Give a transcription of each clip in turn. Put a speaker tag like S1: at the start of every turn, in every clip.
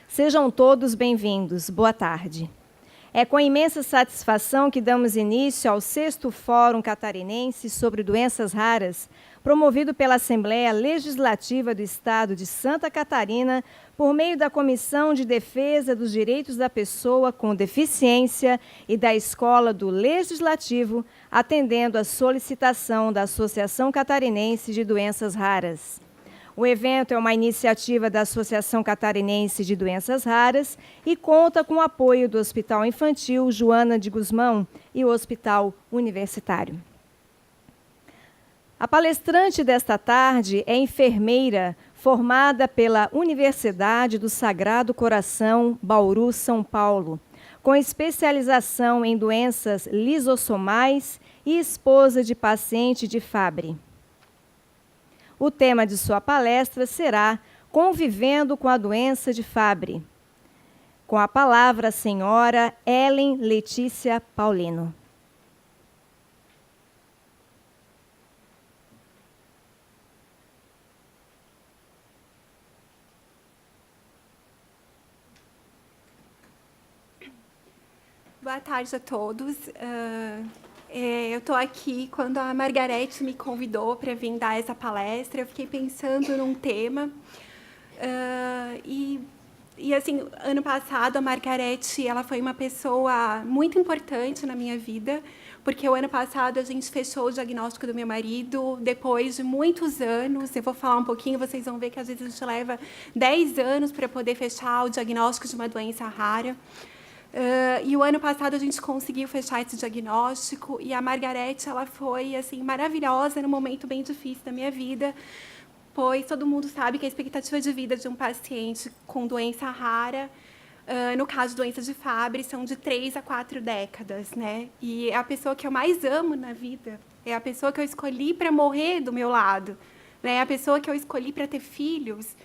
S1: Sejam todos bem-vindos. Boa tarde. É com imensa satisfação que damos início ao 6º Fórum Catarinense sobre Doenças Raras, promovido pela Assembleia Legislativa do Estado de Santa Catarina, por meio da Comissão de Defesa dos Direitos da Pessoa com Deficiência e da Escola do Legislativo, atendendo à solicitação da Associação Catarinense de Doenças Raras. O evento é uma iniciativa da Associação Catarinense de Doenças Raras e conta com o apoio do Hospital Infantil Joana de Guzmão e o Hospital Universitário. A palestrante desta tarde é enfermeira formada pela Universidade do Sagrado Coração, Bauru, São Paulo, com especialização em doenças lisossomais e esposa de paciente de Fabry. O tema de sua palestra será Convivendo com a Doença de Fabry. Com a palavra a senhora Ellen Letícia Paulino.
S2: Boa tarde a todos. Eu estou aqui quando a Margarete me convidou para vir dar essa palestra. Eu fiquei pensando num tema. Assim, ano passado, a Margarete ela foi uma pessoa muito importante na minha vida, porque o ano passado a gente fechou o diagnóstico do meu marido, depois de muitos anos. Eu vou falar um pouquinho, vocês vão ver que às vezes a gente leva 10 anos para poder fechar o diagnóstico de uma doença rara. E o ano passado a gente conseguiu fechar esse diagnóstico e a Margarete ela foi assim maravilhosa num momento bem difícil da minha vida, pois todo mundo sabe que a expectativa de vida de um paciente com doença rara, no caso de doença de Fabry, são de 3 a 4 décadas, né? E é a pessoa que eu mais amo na vida, é a pessoa que eu escolhi para morrer do meu lado, né? É a pessoa que eu escolhi para ter filhos.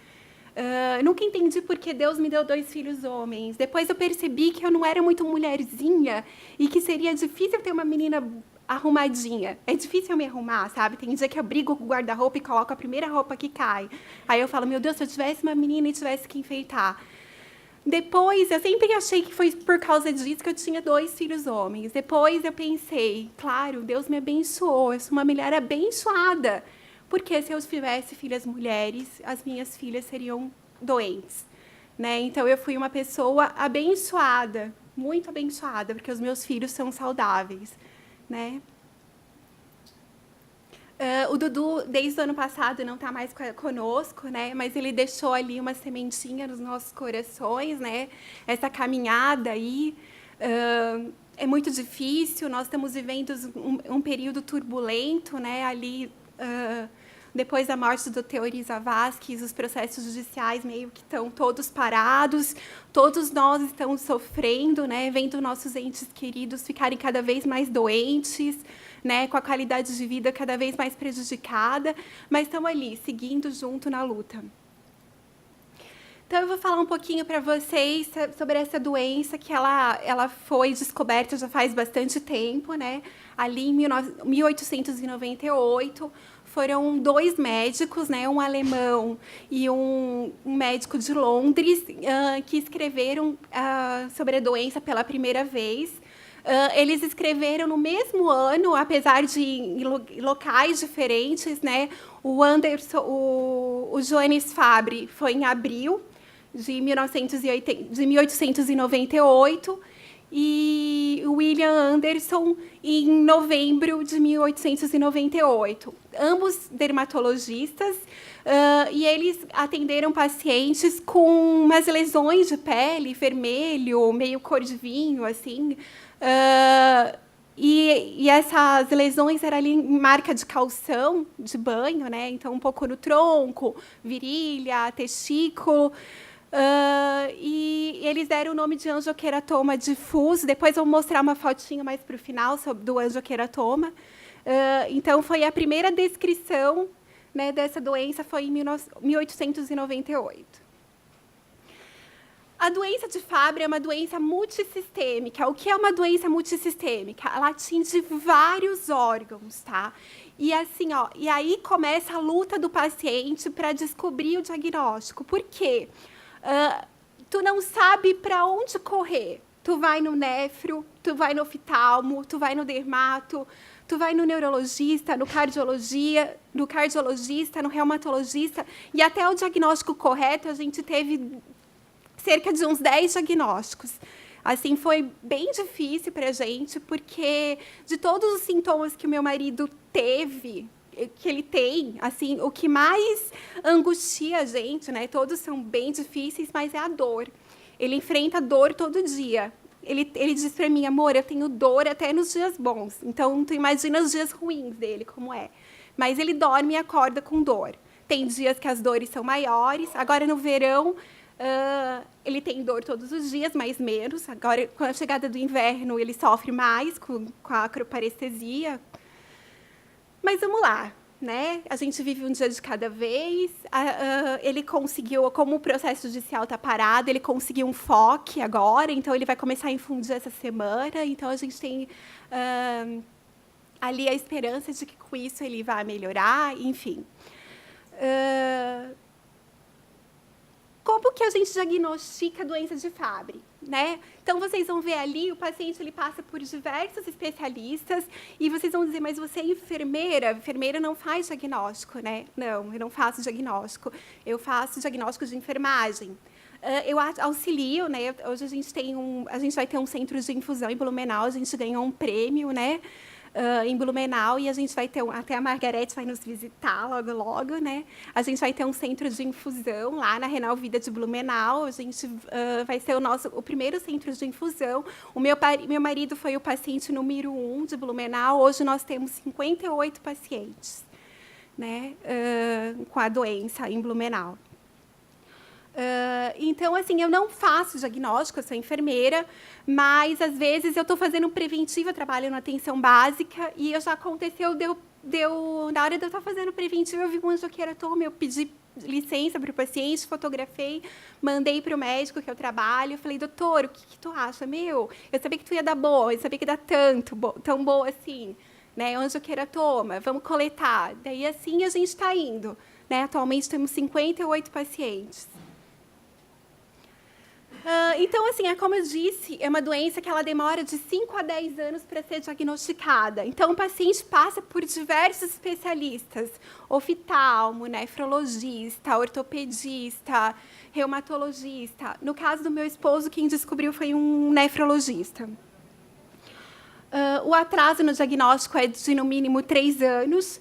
S2: Nunca entendi por que Deus me deu 2 filhos homens. Depois eu percebi que eu não era muito mulherzinha e que seria difícil ter uma menina arrumadinha. É difícil eu me arrumar, sabe? Tem dia que eu brigo com o guarda-roupa e coloco a primeira roupa que cai. Aí eu falo, meu Deus, se eu tivesse uma menina e tivesse que enfeitar. Depois, eu sempre achei que foi por causa disso que eu tinha 2 filhos homens. Depois eu pensei, claro, Deus me abençoou, eu sou uma mulher abençoada. Porque se eu tivesse filhas mulheres, as minhas filhas seriam doentes, né? Então, eu fui uma pessoa abençoada, muito abençoada, porque os meus filhos são saudáveis, né? O Dudu, desde o ano passado, não está mais conosco, né? Mas ele deixou ali uma sementinha nos nossos corações, né? Essa caminhada aí é muito difícil. Nós estamos vivendo um período turbulento, né? Ali depois da morte do Teoriza Vasquez, os processos judiciais meio que estão todos parados, todos nós estamos sofrendo, né, vendo nossos entes queridos ficarem cada vez mais doentes, né, com a qualidade de vida cada vez mais prejudicada, mas estamos ali, seguindo junto na luta. Então, eu vou falar um pouquinho para vocês sobre essa doença que ela foi descoberta já faz bastante tempo, né? Ali em 1898, foram 2 médicos, né? Um alemão e um médico de Londres, que escreveram sobre a doença pela primeira vez. Eles escreveram no mesmo ano, apesar de em locais diferentes, né? O Johannes Fabry foi em abril de 1898 e o William Anderson em novembro de 1898. Ambos dermatologistas, e eles atenderam pacientes com umas lesões de pele, vermelho, meio cor de vinho, assim. E essas lesões eram ali em marca de calção, de banho, né? Então, um pouco no tronco, virilha, testículo. E eles deram o nome de angioqueratoma difuso. Depois eu vou mostrar uma fotinho mais para o final do angioqueratoma. Então, foi a primeira descrição, né, dessa doença, foi em 1898. A doença de Fabry é uma doença multissistêmica. O que é uma doença multissistêmica? Ela atinge vários órgãos, tá? E assim, e aí começa a luta do paciente para descobrir o diagnóstico. Por quê? tu não sabe para onde correr. Tu vai no nefro, tu vai no oftalmo, tu vai no dermato, tu vai no neurologista, no cardiologista, no reumatologista, e até o diagnóstico correto, a gente teve cerca de uns 10 diagnósticos. Assim, foi bem difícil para a gente, porque de todos os sintomas que o meu marido teve, que ele tem, assim, o que mais angustia a gente, né? Todos são bem difíceis, mas é a dor. Ele enfrenta dor todo dia. Ele diz para mim, amor, eu tenho dor até nos dias bons. Então, tu imagina os dias ruins dele, como é. Mas ele dorme e acorda com dor. Tem dias que as dores são maiores. Agora, no verão, ele tem dor todos os dias, mas menos. Agora, com a chegada do inverno, ele sofre mais com a acroparestesia. Mas vamos lá. Né? A gente vive um dia de cada vez. Ele conseguiu, como o processo judicial está parado, ele conseguiu um FOC agora, então ele vai começar a infundir essa semana. Então a gente tem ali a esperança de que com isso ele vai melhorar, enfim. Como que a gente diagnostica a doença de Fabry? Né? Então, vocês vão ver ali, o paciente ele passa por diversos especialistas e vocês vão dizer, mas você é enfermeira? Enfermeira não faz diagnóstico, né? Não, eu não faço diagnóstico. Eu faço diagnóstico de enfermagem. Eu auxilio, né? Hoje a gente vai ter um centro de infusão em Blumenau, a gente ganhou um prêmio, né? Em Blumenau, e a gente vai ter, até a Margarete vai nos visitar logo, logo, né? A gente vai ter um centro de infusão lá na Renal Vida de Blumenau, a gente vai ser o primeiro centro de infusão. O meu marido foi o paciente número 1 de Blumenau, hoje nós temos 58 pacientes, né? Com a doença em Blumenau. Então, assim, eu não faço diagnóstico, eu sou enfermeira, mas, às vezes, eu estou fazendo um preventivo, eu trabalho na atenção básica, e já aconteceu, na hora de eu estar fazendo preventivo, eu vi um angioqueratoma, eu pedi licença para o paciente, fotografei, mandei para o médico que eu trabalho, falei, doutor, o que tu acha? Eu sabia que tu ia dar boa, eu sabia que ia dar tão boa assim, né? Angioqueratoma, vamos coletar. Daí, assim, a gente está indo. Né? Atualmente, temos 58 pacientes. Então, assim, como eu disse, é uma doença que ela demora de 5 a 10 anos para ser diagnosticada. Então, o paciente passa por diversos especialistas, oftalmo, nefrologista, ortopedista, reumatologista. No caso do meu esposo, quem descobriu foi um nefrologista. O atraso no diagnóstico é de, no mínimo, 3 anos.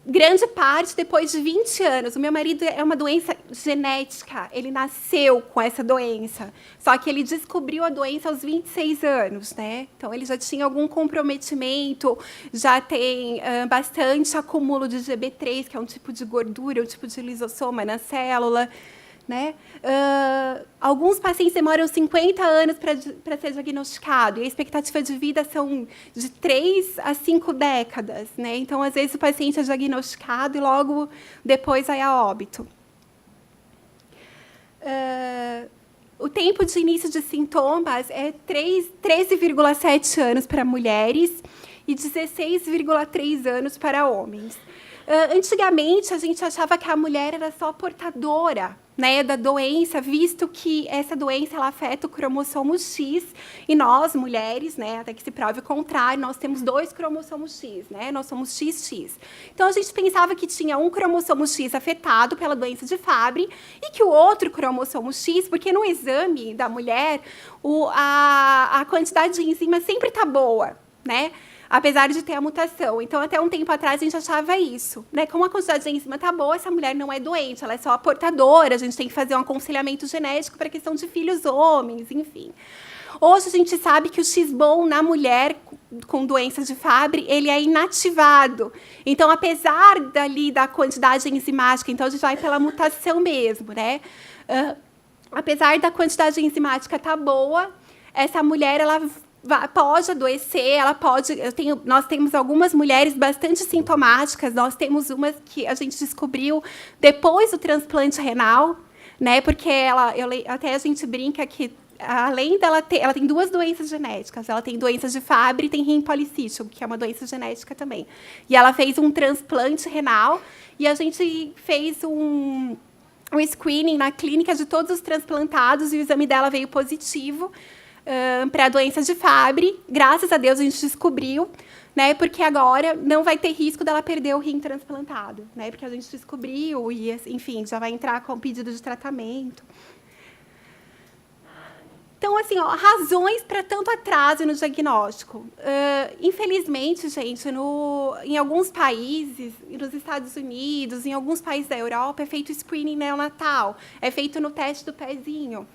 S2: Grande parte depois de 20 anos. O meu marido é uma doença genética, ele nasceu com essa doença, só que ele descobriu a doença aos 26 anos, né? Então, ele já tinha algum comprometimento, já tem bastante acúmulo de GB3, que é um tipo de gordura, um tipo de lisossoma na célula. Né? Alguns pacientes demoram 50 anos para ser diagnosticado, e a expectativa de vida são de 3 a 5 décadas. Né? Então, às vezes, o paciente é diagnosticado e logo depois vai a óbito. O tempo de início de sintomas é 13,7 anos para mulheres e 16,3 anos para homens. Antigamente, a gente achava que a mulher era só portadora, né, da doença, visto que essa doença ela afeta o cromossomo X, e nós, mulheres, né, até que se prove o contrário, nós temos 2 cromossomos X, né, nós somos XX. Então, a gente pensava que tinha um cromossomo X afetado pela doença de Fabry e que o outro cromossomo X, porque no exame da mulher, a quantidade de enzima sempre está boa, né? Apesar de ter a mutação. Então, até um tempo atrás, a gente achava isso. Né? Como a quantidade de enzima está boa, essa mulher não é doente, ela é só a portadora, a gente tem que fazer um aconselhamento genético para a questão de filhos homens, enfim. Hoje, a gente sabe que o X-bom na mulher com doença de Fabry, ele é inativado. Então, apesar da quantidade enzimática, então a gente vai pela mutação mesmo, né? Apesar da quantidade enzimática estar boa, essa mulher, ela pode adoecer, nós temos algumas mulheres bastante sintomáticas, nós temos umas que a gente descobriu depois do transplante renal, né? Porque até a gente brinca que, além dela ela tem 2 doenças genéticas, ela tem doenças de Fabry e tem rim policístico, que é uma doença genética também. E ela fez um transplante renal e a gente fez um screening na clínica de todos os transplantados e o exame dela veio positivo para a doença de Fabry. Graças a Deus a gente descobriu, né? Porque agora não vai ter risco dela perder o rim transplantado, né? Porque a gente descobriu e, enfim, já vai entrar com pedido de tratamento. Então, assim, ó, razões para tanto atraso no diagnóstico. Infelizmente, gente, em alguns países, nos Estados Unidos, em alguns países da Europa, é feito screening neonatal, é feito no teste do pezinho.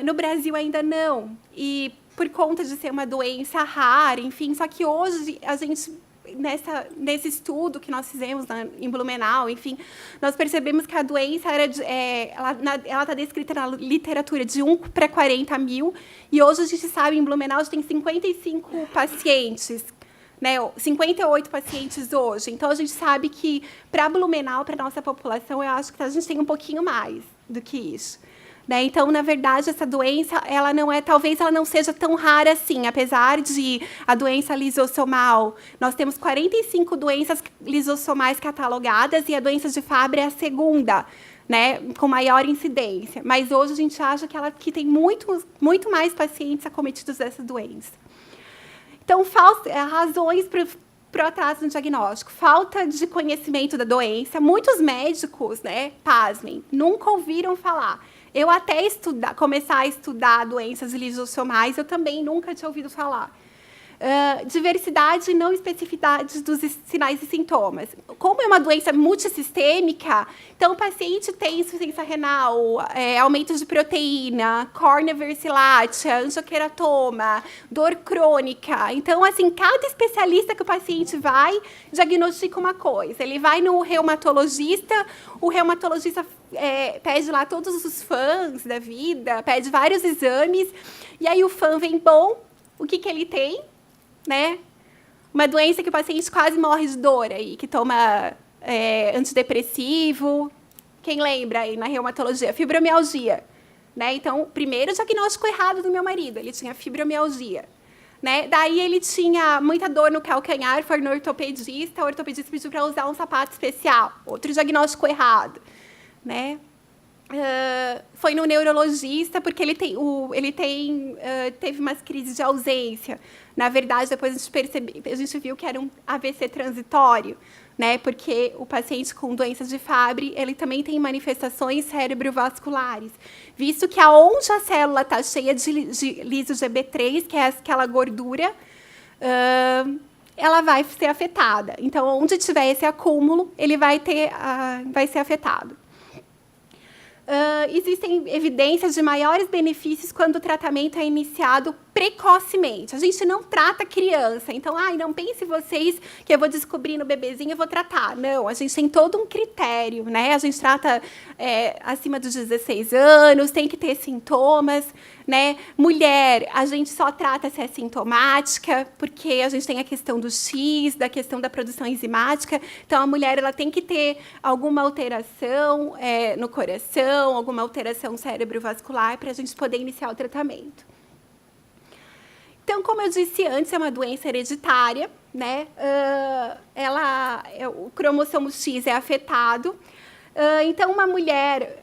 S2: No Brasil, ainda não. E, por conta de ser uma doença rara, enfim, só que hoje, a gente, nesse estudo que nós fizemos em Blumenau, enfim, nós percebemos que a doença ela está descrita na literatura de 1 para 40 mil, e hoje a gente sabe, em Blumenau, tem 55 pacientes, né, 58 pacientes hoje. Então, a gente sabe que, para Blumenau, para a nossa população, eu acho que a gente tem um pouquinho mais do que isso. Né? Então, na verdade, essa doença, ela não é, talvez ela não seja tão rara assim, apesar de a doença lisossomal. Nós temos 45 doenças lisossomais catalogadas e a doença de Fabry é a segunda, né, com maior incidência. Mas hoje a gente acha que tem muito mais pacientes acometidos dessa doença. Então, razões para o atraso no diagnóstico. Falta de conhecimento da doença. Muitos médicos, né, pasmem, nunca ouviram falar. Eu até começar a estudar doenças lisossomais, eu também nunca tinha ouvido falar. Diversidade e não especificidade dos sinais e sintomas. Como é uma doença multissistêmica, então o paciente tem insuficiência renal, aumento de proteína, córnea versilátea, angioqueratoma, dor crônica. Então, assim, cada especialista que o paciente vai, diagnostica uma coisa. Ele vai no reumatologista, o reumatologista pede lá todos os fãs da vida, pede vários exames, e aí o fã vem bom, o que ele tem? Né? Uma doença que o paciente quase morre de dor, aí, que toma antidepressivo. Quem lembra aí na reumatologia? Fibromialgia. Né? Então, primeiro diagnóstico errado do meu marido, ele tinha fibromialgia. Né? Daí ele tinha muita dor no calcanhar, foi no ortopedista, o ortopedista pediu para usar um sapato especial. Outro diagnóstico errado. Né? Foi no neurologista, porque ele teve umas crises de ausência. Na verdade, depois a gente viu que era um AVC transitório, né? Porque o paciente com doença de Fabry, ele também tem manifestações cerebrovasculares, visto que aonde a célula está cheia de liso-GB3, que é aquela gordura, ela vai ser afetada. Então, onde tiver esse acúmulo, ele vai ser afetado. Existem evidências de maiores benefícios quando o tratamento é iniciado precocemente. A gente não trata criança. Então, não pense vocês que eu vou descobrir no bebezinho e vou tratar. Não, a gente tem todo um critério, né? A gente trata acima dos 16 anos, tem que ter sintomas, né? Mulher, a gente só trata se é sintomática, porque a gente tem a questão do X, da questão da produção enzimática. Então, a mulher ela tem que ter alguma alteração no coração, alguma alteração cerebrovascular para a gente poder iniciar o tratamento. Então, como eu disse antes, é uma doença hereditária, né? O cromossomo X é afetado. Então, uma mulher,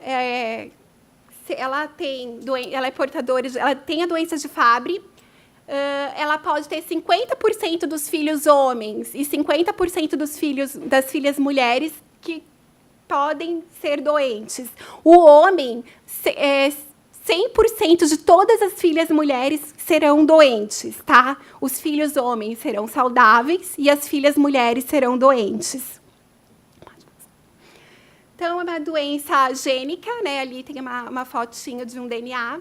S2: ela é portadora, ela tem a doença de Fabry, ela pode ter 50% dos filhos homens e 50% das filhas mulheres que podem ser doentes. O homem 100% de todas as filhas mulheres serão doentes, tá? Os filhos homens serão saudáveis e as filhas mulheres serão doentes. Então, é uma doença gênica, né? Ali tem uma fotinha de um DNA.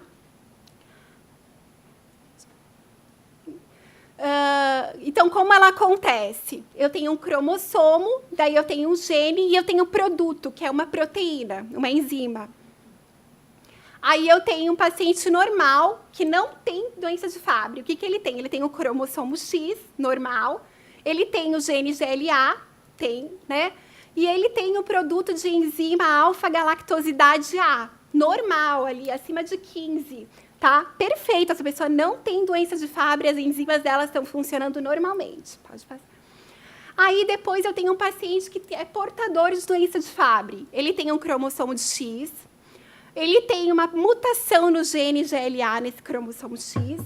S2: Então, como ela acontece? Eu tenho um cromossomo, daí eu tenho um gene e eu tenho um produto, que é uma proteína, uma enzima. Aí eu tenho um paciente normal que não tem doença de Fabry. O que ele tem? Ele tem o cromossomo X, normal. Ele tem o gene GLA, né? E ele tem o produto de enzima alfa-galactosidase A, normal, ali, acima de 15. Tá? Perfeito, essa pessoa não tem doença de Fabry, as enzimas dela estão funcionando normalmente. Pode passar. Aí, depois, eu tenho um paciente que é portador de doença de Fabry. Ele tem um cromossomo de X, ele tem uma mutação no gene GLA nesse cromossomo X,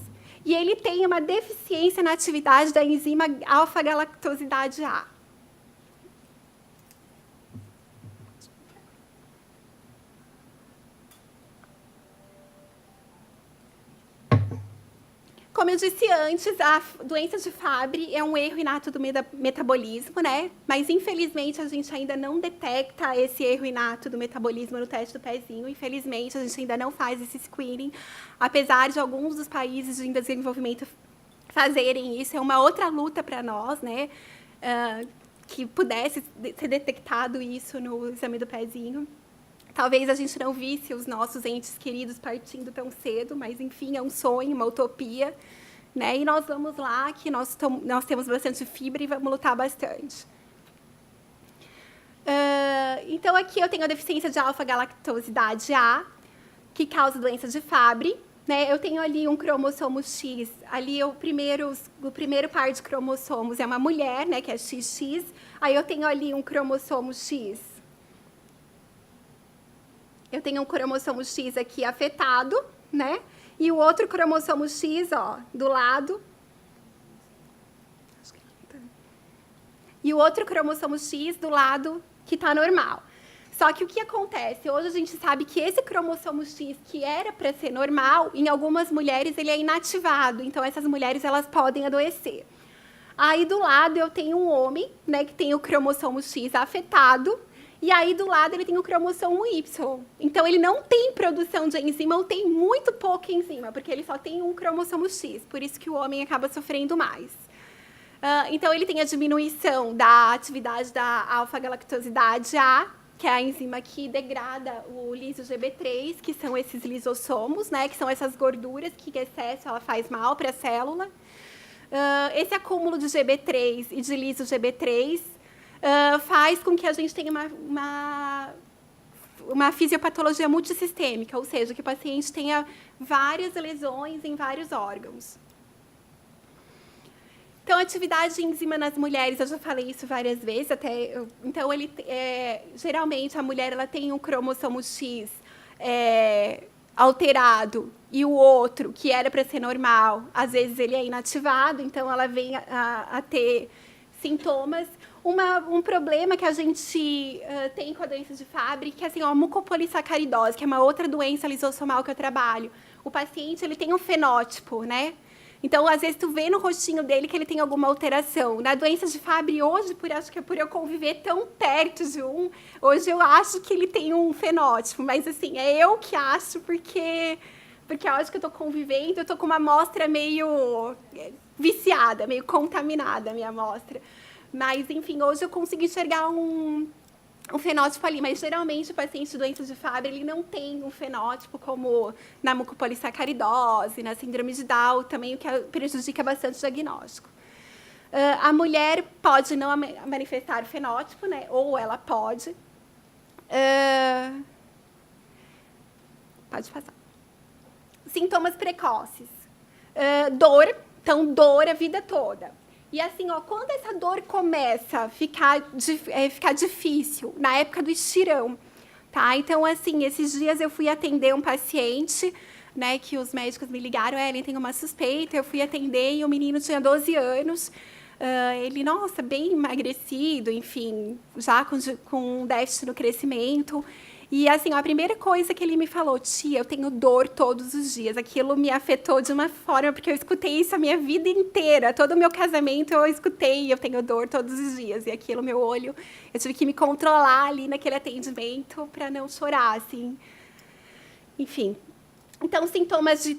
S2: e ele tem uma deficiência na atividade da enzima alfa-galactosidase A. Como eu disse antes, a doença de Fabry é um erro inato do metabolismo, né? Mas, infelizmente, a gente ainda não detecta esse erro inato do metabolismo no teste do pezinho. Infelizmente, a gente ainda não faz esse screening, apesar de alguns dos países em desenvolvimento fazerem isso. É uma outra luta para nós, né? Que pudesse ser detectado isso no exame do pezinho. Talvez a gente não visse os nossos entes queridos partindo tão cedo, mas, enfim, é um sonho, uma utopia, né? E nós vamos lá, que nós temos bastante fibra e vamos lutar bastante. Então, aqui eu tenho a deficiência de alfa-galactosidase A, que causa doença de Fabry, né? Eu tenho ali um cromossomo X, ali o primeiro par de cromossomos é uma mulher, né, que é XX, aí eu tenho ali um cromossomo X. Eu tenho um cromossomo X aqui afetado, né? E o outro cromossomo X, ó, do lado. E o outro cromossomo X do lado que está normal. Só que o que acontece? Hoje a gente sabe que esse cromossomo X, que era para ser normal, em algumas mulheres ele é inativado. Então, essas mulheres elas podem adoecer. Aí, do lado, eu tenho um homem, né, que tem o cromossomo X afetado. E aí, do lado, ele tem o cromossomo Y. Então, ele não tem produção de enzima ou tem muito pouca enzima, porque ele só tem um cromossomo X. Por isso que o homem acaba sofrendo mais. Então, ele tem a diminuição da atividade da alfa-galactosidase A, que é a enzima que degrada o liso-GB3, que são esses lisossomos, né, que são essas gorduras que, em excesso, ela faz mal para a célula. Esse acúmulo de GB3 e de liso-GB3 faz com que a gente tenha uma fisiopatologia multissistêmica, ou seja, que o paciente tenha várias lesões em vários órgãos. Então, a atividade de enzima nas mulheres, eu já falei isso várias vezes, então, geralmente, a mulher ela tem um cromossomo X alterado e o outro, que era para ser normal, às vezes ele é inativado, então ela vem a ter sintomas. Um problema que a gente tem com a doença de Fabry, que é assim, a mucopolissacaridose, que é uma outra doença lisossomal que eu trabalho. O paciente ele tem um fenótipo, né? Então, às vezes, tu vê no rostinho dele que ele tem alguma alteração. Na doença de Fabry, hoje, acho que é por eu conviver tão perto de hoje eu acho que ele tem um fenótipo. Mas, assim, é eu que acho, porque eu acho que eu estou convivendo, eu estou com uma amostra meio viciada, meio contaminada, a minha amostra. Mas, enfim, hoje eu consegui enxergar um fenótipo ali, mas geralmente o paciente de doença de Fabry ele não tem um fenótipo como na mucopolissacaridose, na síndrome de Down, também o que prejudica bastante o diagnóstico. A mulher pode não manifestar o fenótipo, né? Ou ela pode. Pode passar. Sintomas precoces. Dor, então dor a vida toda. E assim, ó, quando essa dor começa a ficar difícil, na época do estirão, tá? Então, assim, esses dias eu fui atender um paciente, né, que os médicos me ligaram, ele tem uma suspeita, eu fui atender e o menino tinha 12 anos, ele, nossa, bem emagrecido, enfim, já com um déficit no crescimento. E, assim, a primeira coisa que ele me falou, tia, eu tenho dor todos os dias. Aquilo me afetou de uma forma, porque eu escutei isso a minha vida inteira. Todo o meu casamento eu escutei, eu tenho dor todos os dias. E aquilo, meu olho, eu tive que me controlar ali naquele atendimento para não chorar, assim. Enfim. Então, sintomas de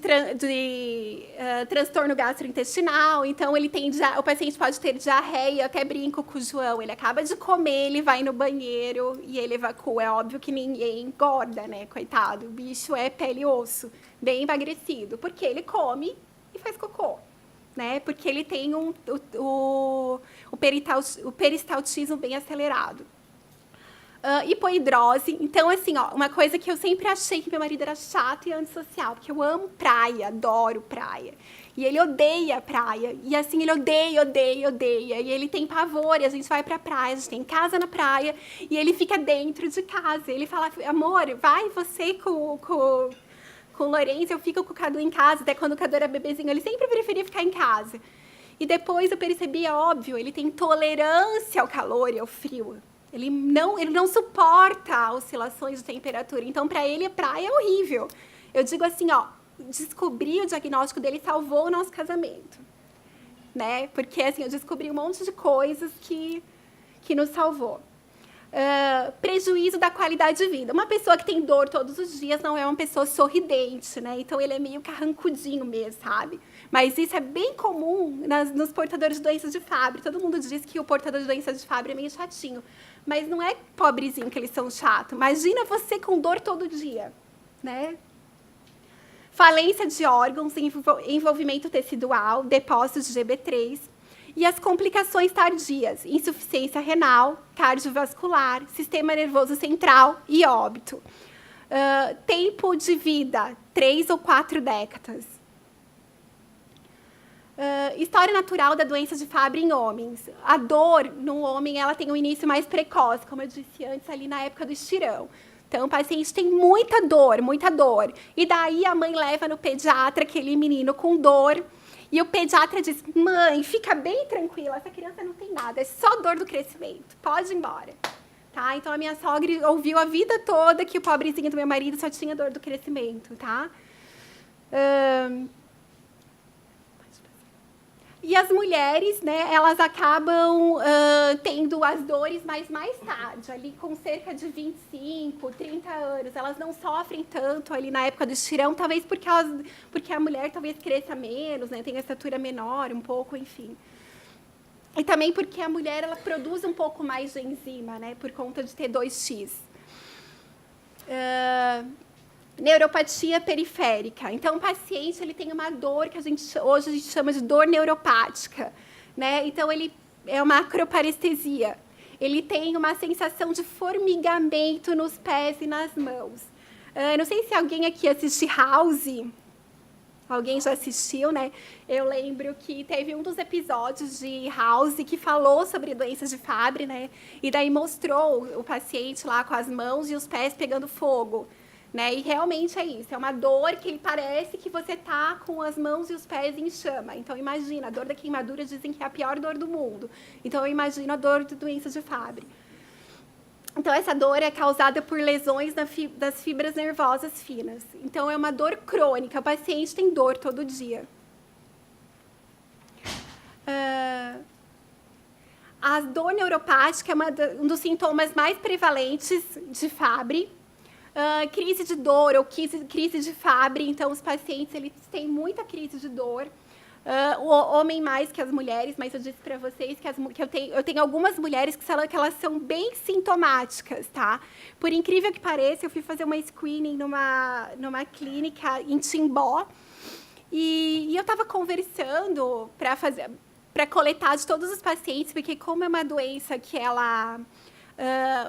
S2: transtorno gastrointestinal. Então, o paciente pode ter diarreia. Eu até brinco com o João. Ele acaba de comer, ele vai no banheiro e ele evacua. É óbvio que ninguém engorda, né? Coitado. O bicho é pele e osso, bem emagrecido. Porque ele come e faz cocô, né? Porque ele tem o peristaltismo bem acelerado. hipoidrose. Então, assim, ó, uma coisa que eu sempre achei que meu marido era chato e antissocial, porque eu amo praia, adoro praia. E ele odeia praia. E assim, ele odeia, odeia, odeia. E ele tem pavor, e a gente vai pra praia, a gente tem casa na praia, e ele fica dentro de casa. Ele fala, amor, vai você com o Lourenço, eu fico com o Cadu em casa. Até quando o Cadu era bebezinho, ele sempre preferia ficar em casa. E depois eu percebi, é óbvio, ele tem intolerância ao calor e ao frio. Ele não suporta oscilações de temperatura. Então, para ele, a praia é horrível. Eu digo assim, ó, descobrir o diagnóstico dele salvou o nosso casamento. Né? Porque, assim, eu descobri um monte de coisas que nos salvou. Prejuízo da qualidade de vida. Uma pessoa que tem dor todos os dias não é uma pessoa sorridente, né? Então, ele é meio carrancudinho mesmo, sabe? Mas isso é bem comum nos portadores de doenças de Fabry. Todo mundo diz que o portador de doenças de Fabry é meio chatinho. Mas não é pobrezinho que eles são chatos. Imagina você com dor todo dia, né? Falência de órgãos, envolvimento tecidual, depósitos de GB3 e as complicações tardias, insuficiência renal, cardiovascular, sistema nervoso central e óbito. Tempo de vida, 3 ou 4 décadas. História natural da doença de Fabry em homens. A dor no homem ela tem um início mais precoce, como eu disse antes, ali na época do estirão. Então, o paciente tem muita dor, muita dor. E daí a mãe leva no pediatra aquele menino com dor. E o pediatra diz, mãe, fica bem tranquila, essa criança não tem nada, é só dor do crescimento, pode ir embora. Tá? Então, a minha sogra ouviu a vida toda que o pobrezinho do meu marido só tinha dor do crescimento. Tá? E as mulheres, né, elas acabam tendo as dores mais tarde, ali com cerca de 25, 30 anos. Elas não sofrem tanto ali na época do estirão, talvez porque a mulher talvez cresça menos, né, tem a estatura menor um pouco, enfim. E também porque a mulher ela produz um pouco mais de enzima, né, por conta de T2X. Neuropatia periférica. Então, o paciente ele tem uma dor que hoje a gente chama de dor neuropática. Né? Então, ele é uma acroparestesia. Ele tem uma sensação de formigamento nos pés e nas mãos. Não sei se alguém aqui assiste House. Alguém já assistiu, né? Eu lembro que teve um dos episódios de House que falou sobre doenças de Fabry, né? E daí mostrou o paciente lá com as mãos e os pés pegando fogo. Né? E realmente é isso, é uma dor que ele parece que você está com as mãos e os pés em chama. Então, imagina, a dor da queimadura dizem que é a pior dor do mundo. Então, eu imagino a dor de doença de Fabry. Então, essa dor é causada por lesões das fibras nervosas finas. Então, é uma dor crônica, o paciente tem dor todo dia. A dor neuropática é um dos sintomas mais prevalentes de Fabry. Crise de dor ou crise de Fabry, então os pacientes eles têm muita crise de dor, o homem mais que as mulheres, mas eu disse para vocês que eu tenho algumas mulheres que elas são bem sintomáticas, tá? Por incrível que pareça, eu fui fazer uma screening numa clínica em Timbó e eu estava conversando para coletar de todos os pacientes, porque como é uma doença que ela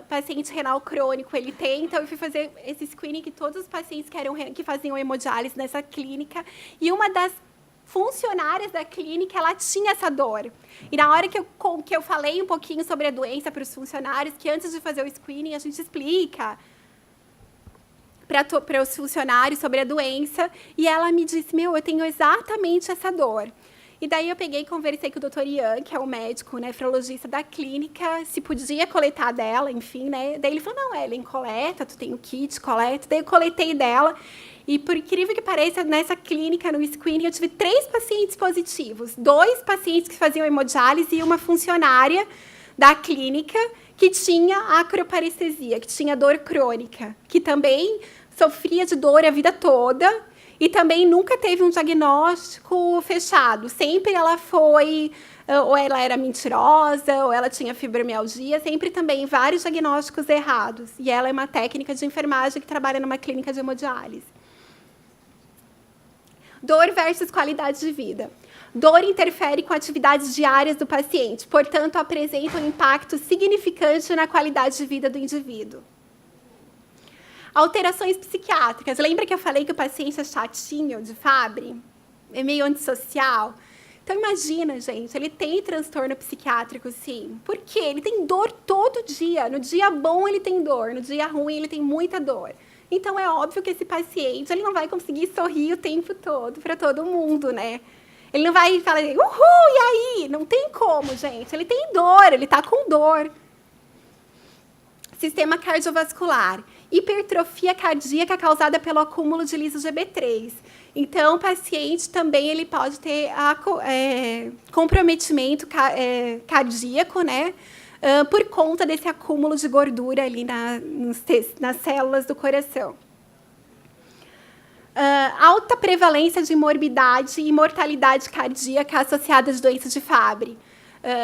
S2: paciente renal crônico ele tem, então eu fui fazer esse screening que todos os pacientes que faziam hemodiálise nessa clínica, e uma das funcionárias da clínica, ela tinha essa dor. E na hora que eu falei um pouquinho sobre a doença para os funcionários, que antes de fazer o screening a gente explica para os funcionários sobre a doença, e ela me disse, eu tenho exatamente essa dor. E daí eu peguei e conversei com o Dr. Ian, que é o médico nefrologista da clínica, se podia coletar dela, enfim, né? Daí ele falou, não, Ellen, coleta, tu tem o kit, coleta. Daí eu coletei dela. E por incrível que pareça, nessa clínica, no screening, eu tive 3 pacientes positivos. 2 pacientes que faziam hemodiálise e uma funcionária da clínica que tinha acroparestesia, que tinha dor crônica, que também sofria de dor a vida toda. E também nunca teve um diagnóstico fechado. Sempre ela foi, ou ela era mentirosa, ou ela tinha fibromialgia, sempre também vários diagnósticos errados. E ela é uma técnica de enfermagem que trabalha numa clínica de hemodiálise. Dor versus qualidade de vida. Dor interfere com atividades diárias do paciente, portanto, apresenta um impacto significante na qualidade de vida do indivíduo. Alterações psiquiátricas. Lembra que eu falei que o paciente é chatinho de Fabry? É meio antissocial? Então, imagina, gente, ele tem transtorno psiquiátrico, sim. Por quê? Ele tem dor todo dia. No dia bom, ele tem dor. No dia ruim, ele tem muita dor. Então, é óbvio que esse paciente ele não vai conseguir sorrir o tempo todo para todo mundo, né? Ele não vai falar, uhul, e aí? Não tem como, gente. Ele tem dor, ele está com dor. Sistema cardiovascular. Hipertrofia cardíaca causada pelo acúmulo de liso-GB3. Então, o paciente também ele pode ter comprometimento cardíaco, né? Por conta desse acúmulo de gordura ali nas células do coração. Alta prevalência de morbidade e mortalidade cardíaca associadas às doenças de Fabry.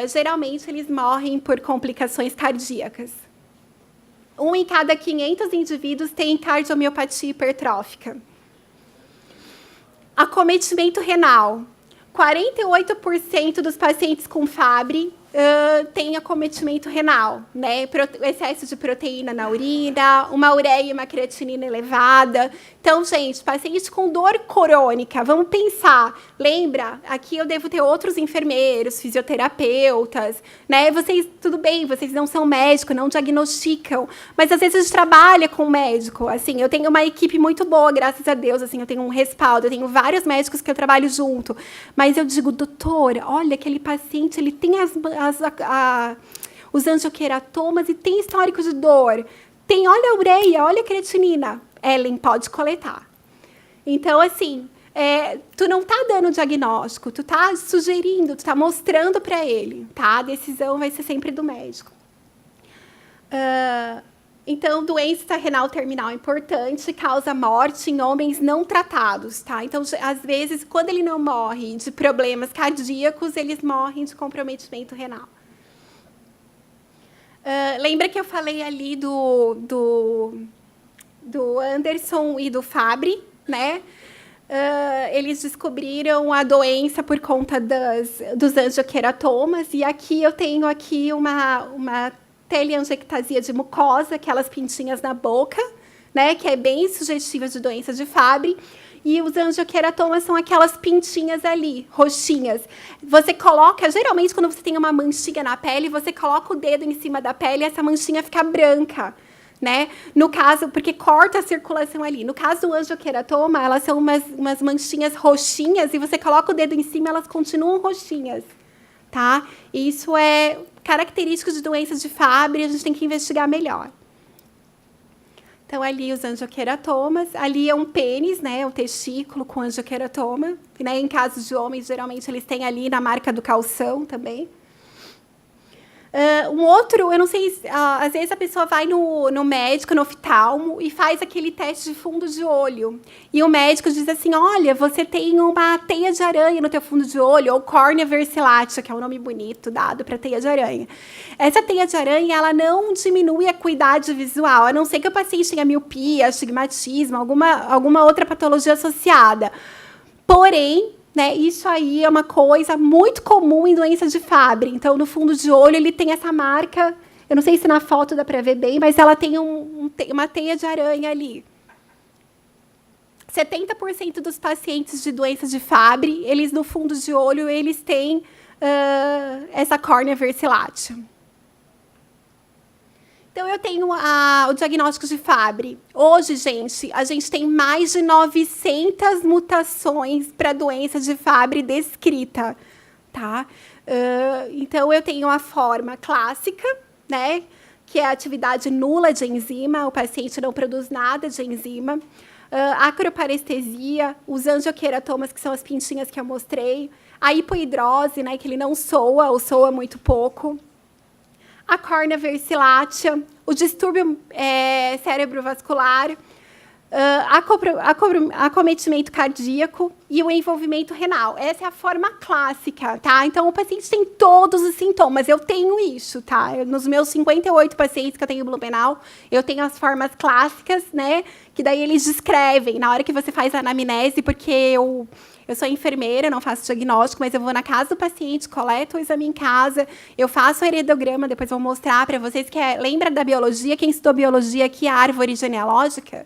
S2: Geralmente, eles morrem por complicações cardíacas. 1 em cada 500 indivíduos tem cardiomiopatia hipertrófica. Acometimento renal. 48% dos pacientes com Fabry tem acometimento renal, né? Excesso de proteína na urina, uma ureia e uma creatinina elevada. Então, gente, paciente com dor crônica, vamos pensar. Lembra? Aqui eu devo ter outros enfermeiros, fisioterapeutas, né? Vocês, tudo bem, vocês não são médicos, não diagnosticam, mas às vezes a gente trabalha com médico. Assim, eu tenho uma equipe muito boa, graças a Deus, assim, eu tenho um respaldo, eu tenho vários médicos que eu trabalho junto. Mas eu digo, doutor, olha, aquele paciente, ele tem os angioqueratomas e tem histórico de dor. Tem, olha a ureia, olha a creatinina. Ellen, pode coletar. Então, assim, tu não está dando diagnóstico, tu está sugerindo, tu está mostrando para ele, tá? A decisão vai ser sempre do médico. Então, doença renal terminal importante causa morte em homens não tratados, tá? Então, às vezes, quando ele não morre de problemas cardíacos, eles morrem de comprometimento renal. Lembra que eu falei ali do Anderson e do Fabry, né? Eles descobriram a doença por conta dos angioqueratomas, e aqui eu tenho aqui uma teleangiectasia de mucosa, aquelas pintinhas na boca, né, que é bem sugestiva de doença de Fabry, e os angioqueratomas são aquelas pintinhas ali, roxinhas. Você coloca, geralmente, quando você tem uma manchinha na pele, você coloca o dedo em cima da pele e essa manchinha fica branca, né? No caso, porque corta a circulação ali. No caso do angioqueratoma, elas são umas manchinhas roxinhas e você coloca o dedo em cima, elas continuam roxinhas, tá? Isso é característico de doenças de Fabry, a gente tem que investigar melhor. Então, ali os angioqueratomas, ali é um pênis, né, o testículo com angioqueratoma, né, em casos de homens, geralmente, eles têm ali na marca do calção também. Um outro, eu não sei, às vezes a pessoa vai no médico, no oftalmo, e faz aquele teste de fundo de olho. E o médico diz assim, olha, você tem uma teia de aranha no teu fundo de olho, ou córnea versilátea, que é um nome bonito dado para teia de aranha. Essa teia de aranha, ela não diminui a acuidade visual, a não ser que o paciente tenha miopia, astigmatismo, alguma outra patologia associada. Porém, né, isso aí é uma coisa muito comum em doenças de Fabry. Então, no fundo de olho, ele tem essa marca. Eu não sei se na foto dá para ver bem, mas ela tem uma teia de aranha ali. 70% dos pacientes de doenças de Fabry, eles no fundo de olho, eles têm essa córnea versilátea. Então, eu tenho o diagnóstico de Fabry. Hoje, gente, a gente tem mais de 900 mutações para a doença de Fabry descrita, tá? Então, eu tenho a forma clássica, né, que é a atividade nula de enzima, o paciente não produz nada de enzima. Acroparestesia, os angioqueratomas, que são as pintinhas que eu mostrei. A hipohidrose, né, que ele não soa, ou soa muito pouco. A córnea versilátea, o distúrbio cerebrovascular, acometimento cardíaco e o envolvimento renal. Essa é a forma clássica, tá? Então, o paciente tem todos os sintomas. Eu tenho isso, tá? Nos meus 58 pacientes que eu tenho Blumenau, eu tenho as formas clássicas, né? Que daí eles descrevem na hora que você faz a anamnese, porque eu sou enfermeira, não faço diagnóstico, mas eu vou na casa do paciente, coleto o exame em casa, eu faço o heredograma, depois vou mostrar para vocês que lembra da biologia, quem estudou biologia aqui, a árvore genealógica?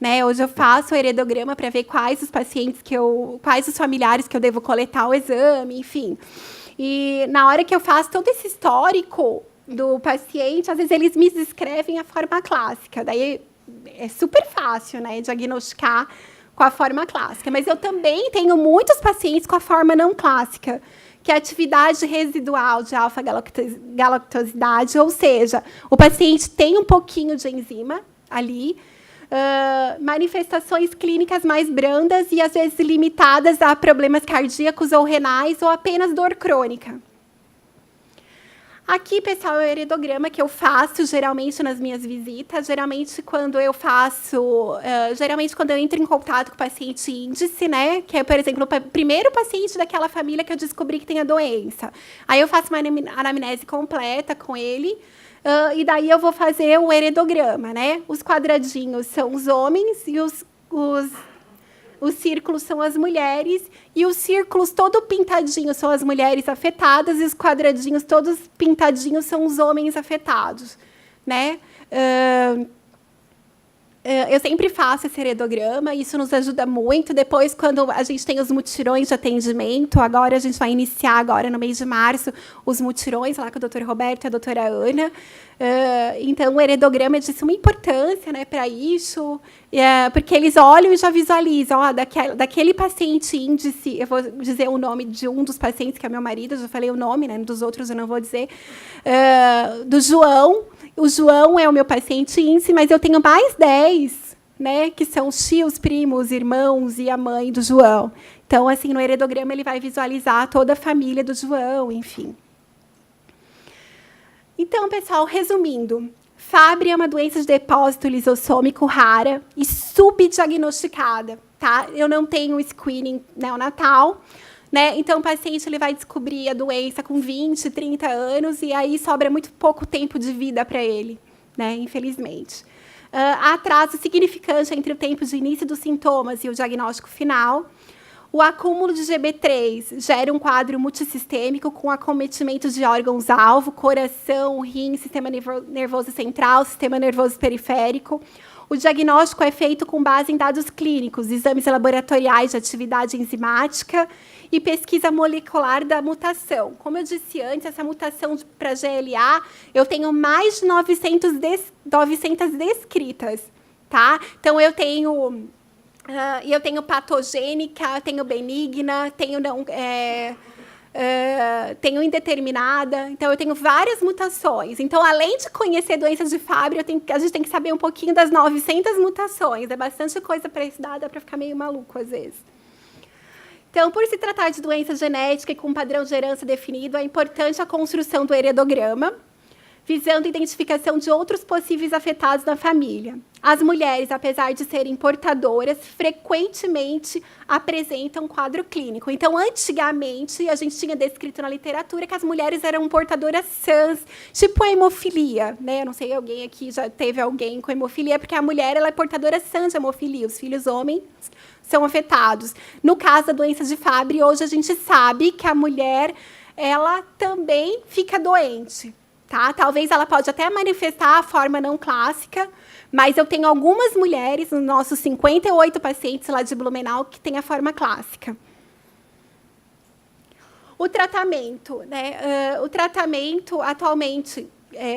S2: Né, hoje eu faço o heredograma para ver quais os pacientes quais os familiares que eu devo coletar o exame, enfim. E na hora que eu faço todo esse histórico do paciente, às vezes eles me descrevem a forma clássica. Daí é super fácil, né, diagnosticar com a forma clássica. Mas eu também tenho muitos pacientes com a forma não clássica, que é a atividade residual de alfa-galactosidade, ou seja, o paciente tem um pouquinho de enzima ali, manifestações clínicas mais brandas e, às vezes, limitadas a problemas cardíacos ou renais ou apenas dor crônica. Aqui, pessoal, é o heredograma que eu faço geralmente nas minhas visitas. Geralmente, quando eu entro em contato com o paciente índice, né, que é, por exemplo, o primeiro paciente daquela família que eu descobri que tem a doença. Aí eu faço uma anamnese completa com ele. E daí eu vou fazer o heredograma, né? Os quadradinhos são os homens e os círculos são as mulheres, e os círculos todo pintadinhos são as mulheres afetadas, e os quadradinhos todos pintadinhos são os homens afetados, né? Eu sempre faço esse heredograma, isso nos ajuda muito. Depois, quando a gente tem os mutirões de atendimento, agora a gente vai iniciar, agora no mês de março, os mutirões lá com o Dr. Roberto e a doutora Ana. Então, o heredograma é de suma importância, né, para isso, porque eles olham e já visualizam, daquele paciente índice, eu vou dizer o nome de um dos pacientes, que é meu marido, eu já falei o nome, né, dos outros eu não vou dizer, do João. O João é o meu paciente índice, mas eu tenho mais 10, né, que são os tios, primos, irmãos e a mãe do João. Então, assim, no heredograma, ele vai visualizar toda a família do João, enfim. Então, pessoal, resumindo, Fabry é uma doença de depósito lisossômico rara e subdiagnosticada, tá? Eu não tenho screening neonatal, né? Então, o paciente ele vai descobrir a doença com 20, 30 anos, e aí sobra muito pouco tempo de vida para ele, né? Infelizmente. Há atraso significante entre o tempo de início dos sintomas e o diagnóstico final. O acúmulo de GB3 gera um quadro multissistêmico com acometimento de órgãos-alvo, coração, rim, sistema nervoso central, sistema nervoso periférico. O diagnóstico é feito com base em dados clínicos, exames laboratoriais de atividade enzimática e pesquisa molecular da mutação. Como eu disse antes, essa mutação para GLA, eu tenho mais de 900 descritas, tá? Então, eu tenho patogênica, tenho benigna, tenho indeterminada. Então, eu tenho várias mutações. Então, além de conhecer doenças de Fabry, a gente tem que saber um pouquinho das 900 mutações. É bastante coisa para estudar, dá para ficar meio maluco, às vezes. Então, por se tratar de doença genética e com padrão de herança definido, é importante a construção do heredograma, visando a identificação de outros possíveis afetados na família. As mulheres, apesar de serem portadoras, frequentemente apresentam um quadro clínico. Então, antigamente, a gente tinha descrito na literatura que as mulheres eram portadoras sãs, tipo a hemofilia, né? Eu não sei, alguém aqui já teve alguém com hemofilia, porque a mulher ela é portadora sã de hemofilia, os filhos homens são afetados. No caso da doença de Fabry, hoje a gente sabe que a mulher ela também fica doente. Tá? Talvez ela pode até manifestar a forma não clássica, mas eu tenho algumas mulheres, nos nossos 58 pacientes lá de Blumenau, que têm a forma clássica. O tratamento, né? O tratamento, atualmente,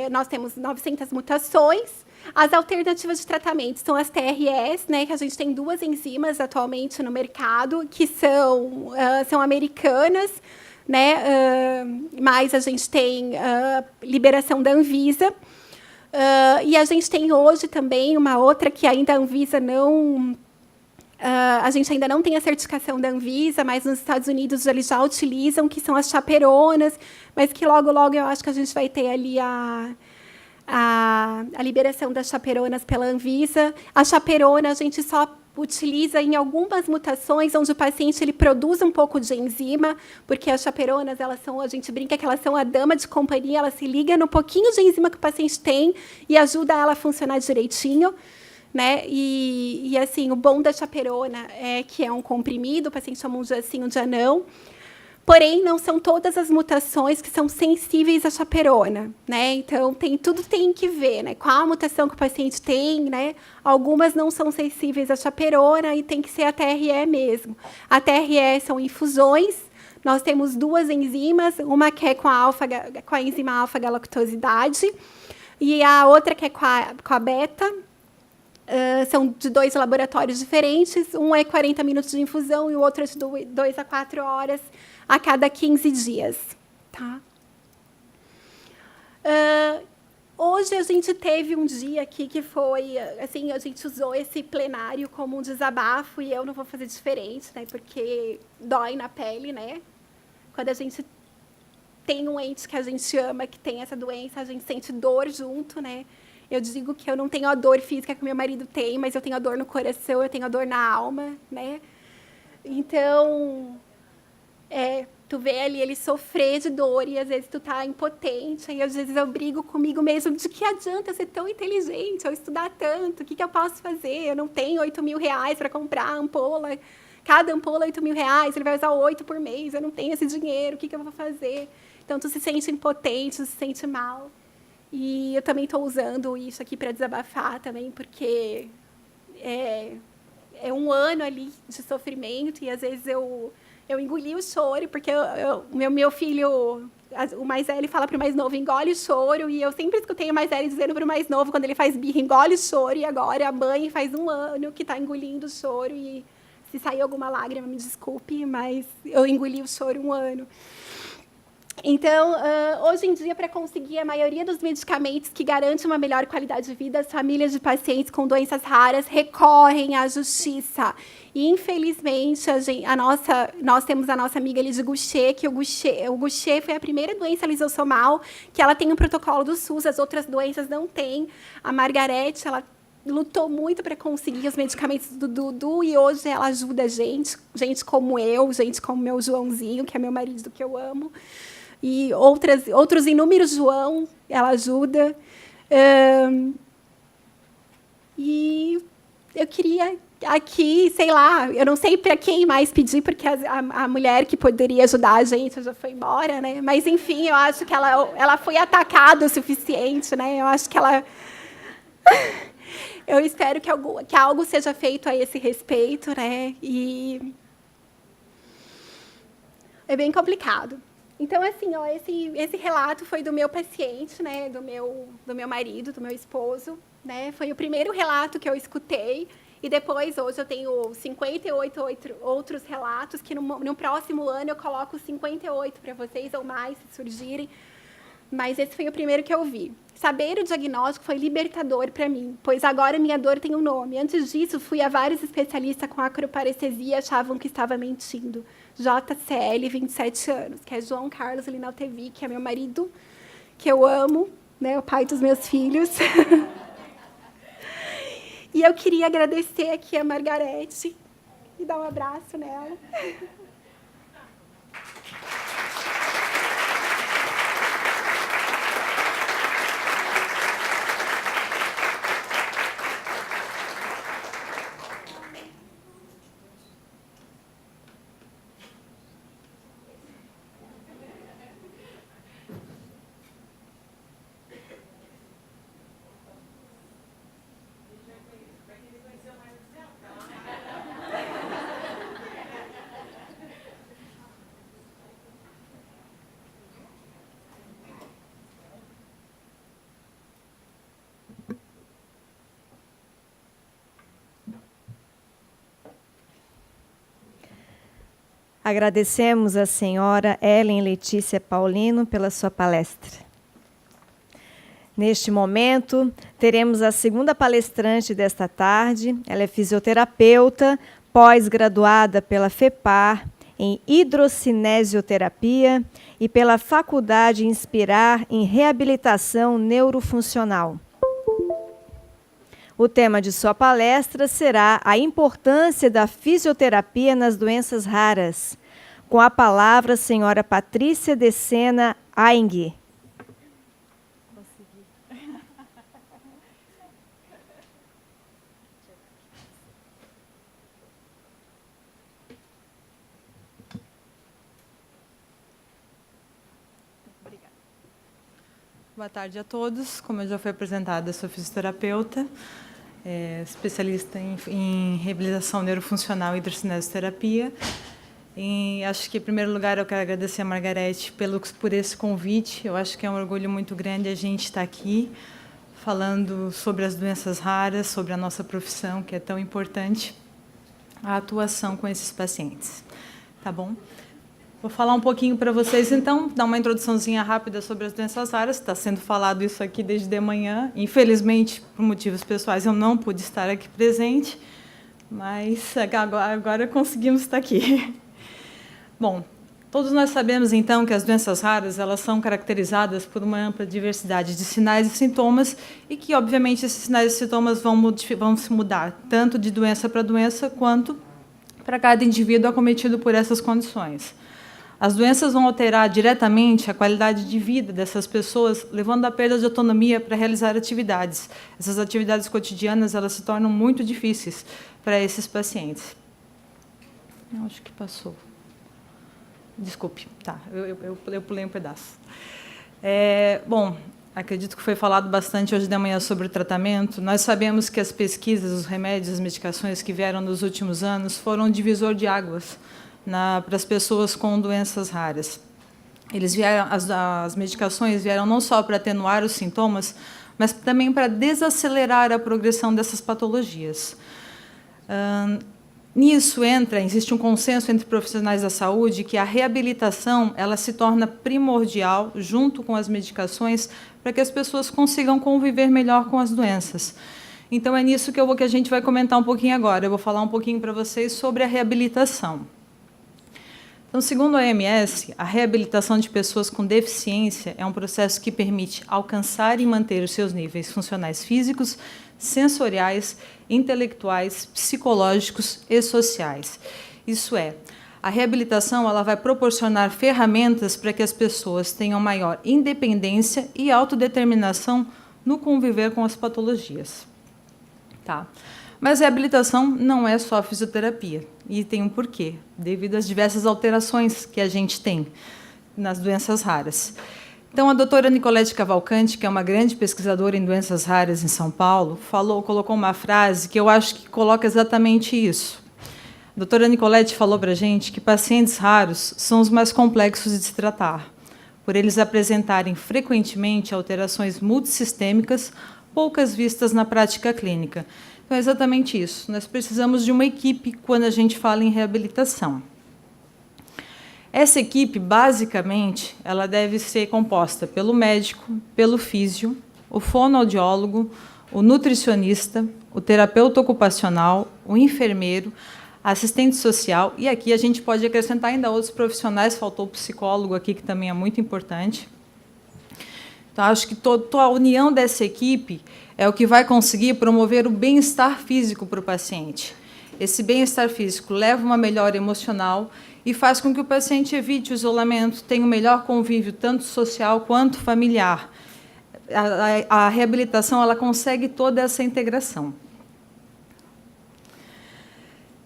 S2: nós temos 900 mutações. As alternativas de tratamento são as TRS, né? Que a gente tem 2 enzimas atualmente no mercado, que são americanas, né? Mas a gente tem liberação da Anvisa. E a gente tem hoje também uma outra que ainda a Anvisa não... a gente ainda não tem a certificação da Anvisa, mas nos Estados Unidos eles já utilizam, que são as chaperonas, mas que logo, logo eu acho que a gente vai ter ali a liberação das chaperonas pela Anvisa. A chaperona a gente só utiliza em algumas mutações onde o paciente ele produz um pouco de enzima, porque as chaperonas, a gente brinca que elas são a dama de companhia, ela se liga no pouquinho de enzima que o paciente tem e ajuda ela a funcionar direitinho, né? E assim, o bom da chaperona é que é um comprimido, o paciente toma um dia sim, um dia não. Porém, não são todas as mutações que são sensíveis à chaperona, né? Então, tudo tem que ver, né? Qual a mutação que o paciente tem, né? Algumas não são sensíveis à chaperona e tem que ser a TRE mesmo. A TRE são infusões. Nós temos 2 enzimas, uma que é com a enzima alfa-galactosidase e a outra que é com a beta. São de 2 laboratórios diferentes. Um é 40 minutos de infusão e o outro é de 2 a 4 horas a cada 15 dias. Tá? Hoje a gente teve um dia aqui que foi, assim, a gente usou esse plenário como um desabafo e eu não vou fazer diferente, né, porque dói na pele, né? Quando a gente tem um ente que a gente ama, que tem essa doença, a gente sente dor junto, né? Eu digo que eu não tenho a dor física que meu marido tem, mas eu tenho a dor no coração, eu tenho a dor na alma, né? Então, tu vê ali ele sofrer de dor e às vezes tu tá impotente, e às vezes eu brigo comigo mesmo de que adianta ser tão inteligente, eu estudar tanto, o que eu posso fazer? Eu não tenho 8 mil reais para comprar ampola, cada ampola 8 mil reais, ele vai usar 8 por mês, eu não tenho esse dinheiro, o que eu vou fazer? Então, tu se sente impotente, tu se sente mal. E eu também estou usando isso aqui para desabafar também, porque é um ano ali de sofrimento e, às vezes, eu engoli o choro, porque meu filho, o mais velho, fala para o mais novo, engole o choro, e eu sempre escutei o mais velho dizendo para o mais novo, quando ele faz birra, engole o choro, e agora a mãe faz um ano que está engolindo o choro, e se sair alguma lágrima, me desculpe, mas eu engoli o choro um ano. Então, hoje em dia, para conseguir a maioria dos medicamentos que garantem uma melhor qualidade de vida, as famílias de pacientes com doenças raras recorrem à justiça. E, infelizmente, nós temos a nossa amiga Lidia Goucher, que o Goucher foi a primeira doença lisossomal, que ela tem um protocolo do SUS, as outras doenças não têm. A Margarete, ela lutou muito para conseguir os medicamentos do Dudu e hoje ela ajuda gente como eu, gente como meu Joãozinho, que é meu marido que eu amo. E outros inúmeros João, ela ajuda. E eu queria aqui, sei lá, eu não sei para quem mais pedir, porque a mulher que poderia ajudar a gente já foi embora, né? Mas, enfim, eu acho que ela foi atacada o suficiente, né? Eu acho que ela... Eu espero que algo seja feito a esse respeito, né? E é bem complicado. Então, assim, ó, esse relato foi do meu paciente, né, do meu marido, do meu esposo, né? Foi o primeiro relato que eu escutei. E depois, hoje, eu tenho 58 outros relatos, que no próximo ano eu coloco 58 para vocês, ou mais, se surgirem. Mas esse foi o primeiro que eu vi. Saber o diagnóstico foi libertador para mim, pois agora minha dor tem um nome. Antes disso, fui a vários especialistas com acroparestesia e achavam que estava mentindo. JCL, 27 anos, que é João Carlos Linaltevi, que é meu marido, que eu amo, né, o pai dos meus filhos. E eu queria agradecer aqui a Margarete e dar um abraço nela.
S1: Agradecemos a senhora Ellen Letícia Paulino pela sua palestra. Neste momento, teremos a segunda palestrante desta tarde. Ela é fisioterapeuta, pós-graduada pela FEPAR, em hidrocinesioterapia e pela Faculdade Inspirar em Reabilitação Neurofuncional. O tema de sua palestra será a importância da fisioterapia nas doenças raras. Com a palavra, a senhora Patrícia de Sena Aing.
S3: Boa tarde a todos. Como eu já fui apresentada, eu sou fisioterapeuta, especialista em reabilitação neurofuncional e hidrocinesioterapia. E acho que, em primeiro lugar, eu quero agradecer a Margarete por esse convite. Eu acho que é um orgulho muito grande a gente estar aqui falando sobre as doenças raras, sobre a nossa profissão, que é tão importante, a atuação com esses pacientes. Tá bom? Vou falar um pouquinho para vocês, então, dar uma introduçãozinha rápida sobre as doenças raras. Está sendo falado isso aqui desde de manhã. Infelizmente, por motivos pessoais, eu não pude estar aqui presente, mas agora conseguimos estar aqui. Bom, todos nós sabemos, então, que as doenças raras elas são caracterizadas por uma ampla diversidade de sinais e sintomas e que, obviamente, esses sinais e sintomas vão se mudar, tanto de doença para doença, quanto para cada indivíduo acometido por essas condições. As doenças vão alterar diretamente a qualidade de vida dessas pessoas, levando à perda de autonomia para realizar atividades. Essas atividades cotidianas elas se tornam muito difíceis para esses pacientes. Eu acho que passou. Desculpe, tá, eu pulei um pedaço. Bom, acredito que foi falado bastante hoje de manhã sobre o tratamento. Nós sabemos que as pesquisas, os remédios, as medicações que vieram nos últimos anos foram um divisor de águas para as pessoas com doenças raras. As medicações vieram não só para atenuar os sintomas, mas também para desacelerar a progressão dessas patologias. Nisso existe um consenso entre profissionais da saúde que a reabilitação ela se torna primordial junto com as medicações para que as pessoas consigam conviver melhor com as doenças. Então, é nisso que a gente vai comentar um pouquinho agora. Eu vou falar um pouquinho para vocês sobre a reabilitação. Então, segundo a OMS, a reabilitação de pessoas com deficiência é um processo que permite alcançar e manter os seus níveis funcionais físicos, sensoriais, intelectuais, psicológicos e sociais. Isso é, a reabilitação ela vai proporcionar ferramentas para que as pessoas tenham maior independência e autodeterminação no conviver com as patologias. Tá? Mas a reabilitação não é só fisioterapia, e tem um porquê, devido às diversas alterações que a gente tem nas doenças raras. Então, a doutora Nicolete Cavalcanti, que é uma grande pesquisadora em doenças raras em São Paulo, colocou uma frase que eu acho que coloca exatamente isso. A doutora Nicolete falou para a gente que pacientes raros são os mais complexos de se tratar, por eles apresentarem frequentemente alterações multissistêmicas, poucas vistas na prática clínica. Então, é exatamente isso. Nós precisamos de uma equipe quando a gente fala em reabilitação. Essa equipe, basicamente, ela deve ser composta pelo médico, pelo físio, o fonoaudiólogo, o nutricionista, o terapeuta ocupacional, o enfermeiro, a assistente social, e aqui a gente pode acrescentar ainda outros profissionais, faltou o psicólogo aqui, que também é muito importante. Então, acho que a união dessa equipe é o que vai conseguir promover o bem-estar físico para o paciente. Esse bem-estar físico leva uma melhora emocional e faz com que o paciente evite o isolamento, tenha um melhor convívio, tanto social quanto familiar. A reabilitação ela consegue toda essa integração.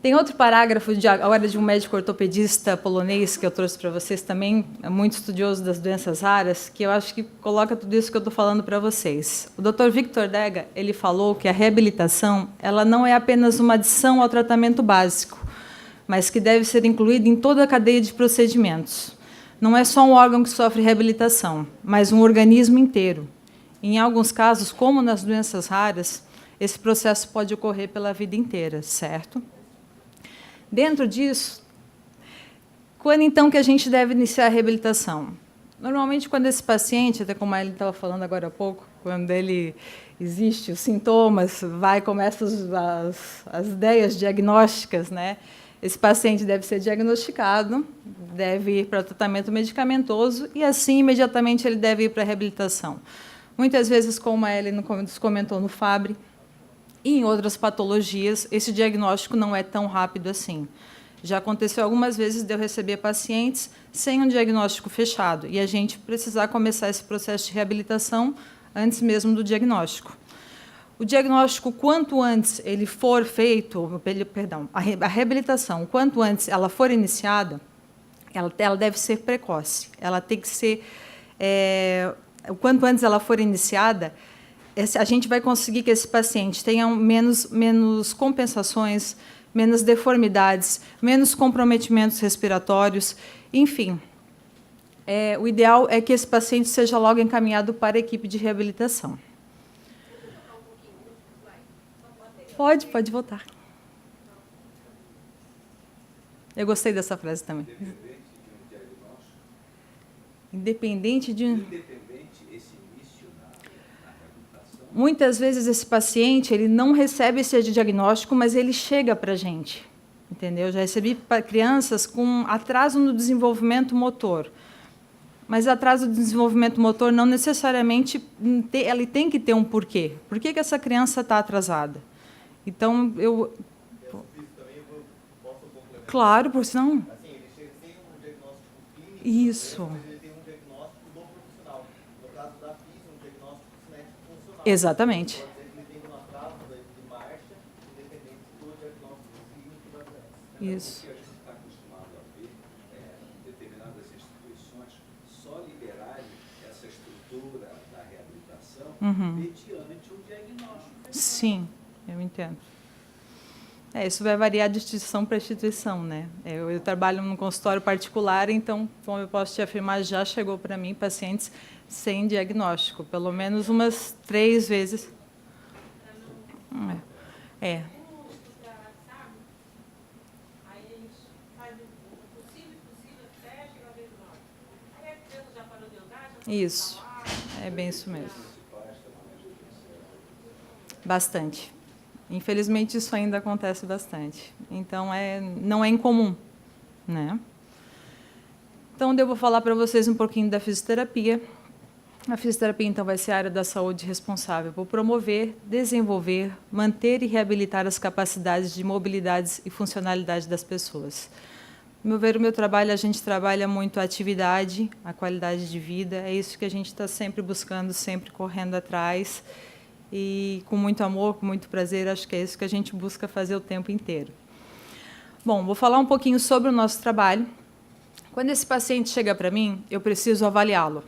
S3: Tem outro parágrafo agora de um médico ortopedista polonês que eu trouxe para vocês também, é muito estudioso das doenças raras, que eu acho que coloca tudo isso que eu estou falando para vocês. O Dr. Victor Dega ele falou que a reabilitação ela não é apenas uma adição ao tratamento básico, mas que deve ser incluída em toda a cadeia de procedimentos. Não é só um órgão que sofre reabilitação, mas um organismo inteiro. Em alguns casos, como nas doenças raras, esse processo pode ocorrer pela vida inteira, certo? Dentro disso, quando então que a gente deve iniciar a reabilitação? Normalmente, quando esse paciente, até como ele estava falando agora há pouco, quando ele existe os sintomas, começam as ideias diagnósticas, né? Esse paciente deve ser diagnosticado, deve ir para tratamento medicamentoso e, assim, imediatamente ele deve ir para a reabilitação. Muitas vezes, como a Ellen comentou no FABRE, e em outras patologias, esse diagnóstico não é tão rápido assim. Já aconteceu algumas vezes de eu receber pacientes sem um diagnóstico fechado e a gente precisar começar esse processo de reabilitação antes mesmo do diagnóstico. O diagnóstico, quanto antes ele for feito, perdão, a reabilitação, quanto antes ela for iniciada, ela deve ser precoce. Ela tem que ser, o quanto antes ela for iniciada, a gente vai conseguir que esse paciente tenha menos compensações, menos deformidades, menos comprometimentos respiratórios, enfim. O ideal é que esse paciente seja logo encaminhado para a equipe de reabilitação. Pode voltar. Eu gostei dessa frase também. Independente de um diagnóstico. Muitas vezes esse paciente ele não recebe esse diagnóstico, mas ele chega para a gente, entendeu? Já recebi crianças com atraso no desenvolvimento motor, mas atraso do desenvolvimento motor não necessariamente ele tem que ter um porquê. Por que essa criança está atrasada? Então claro, por senão.
S4: Assim, ele chega sem um diagnóstico clínico.
S3: Isso.
S4: Mas ele tem um diagnóstico do profissional. No caso da física, um diagnóstico cinético funcional.
S3: Exatamente.
S4: Pode ser que ele tenha um atraso de marcha, independente do diagnóstico clínico da doença.
S3: Isso.
S5: O que a gente está acostumado a ver determinadas instituições só liberarem essa estrutura da reabilitação mediante um diagnóstico.
S3: Sim, eu entendo. Isso vai variar de instituição para instituição, né? Eu trabalho num consultório particular, então, como eu posso te afirmar, já chegou para mim pacientes sem diagnóstico, pelo menos umas 3 vezes. Isso, é bem isso mesmo. Bastante. Infelizmente, isso ainda acontece bastante. Então, não é incomum, né? Então, eu vou falar para vocês um pouquinho da fisioterapia. A fisioterapia, então, vai ser a área da saúde responsável por promover, desenvolver, manter e reabilitar as capacidades de mobilidade e funcionalidade das pessoas. No meu ver, o meu trabalho, a gente trabalha muito a atividade, a qualidade de vida. É isso que a gente está sempre buscando, sempre correndo atrás. E com muito amor, com muito prazer, acho que é isso que a gente busca fazer o tempo inteiro. Bom, vou falar um pouquinho sobre o nosso trabalho. Quando esse paciente chega para mim, eu preciso avaliá-lo.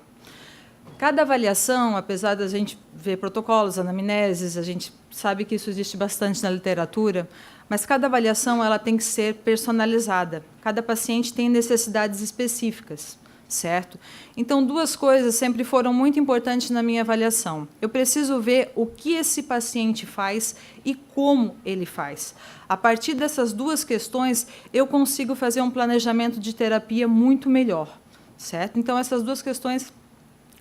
S3: Cada avaliação, apesar da gente ver protocolos, anamneses, a gente sabe que isso existe bastante na literatura, mas cada avaliação ela tem que ser personalizada. Cada paciente tem necessidades específicas. Certo? Então, 2 coisas sempre foram muito importantes na minha avaliação. Eu preciso ver o que esse paciente faz e como ele faz. A partir dessas 2 questões, eu consigo fazer um planejamento de terapia muito melhor. Certo? Então, essas 2 questões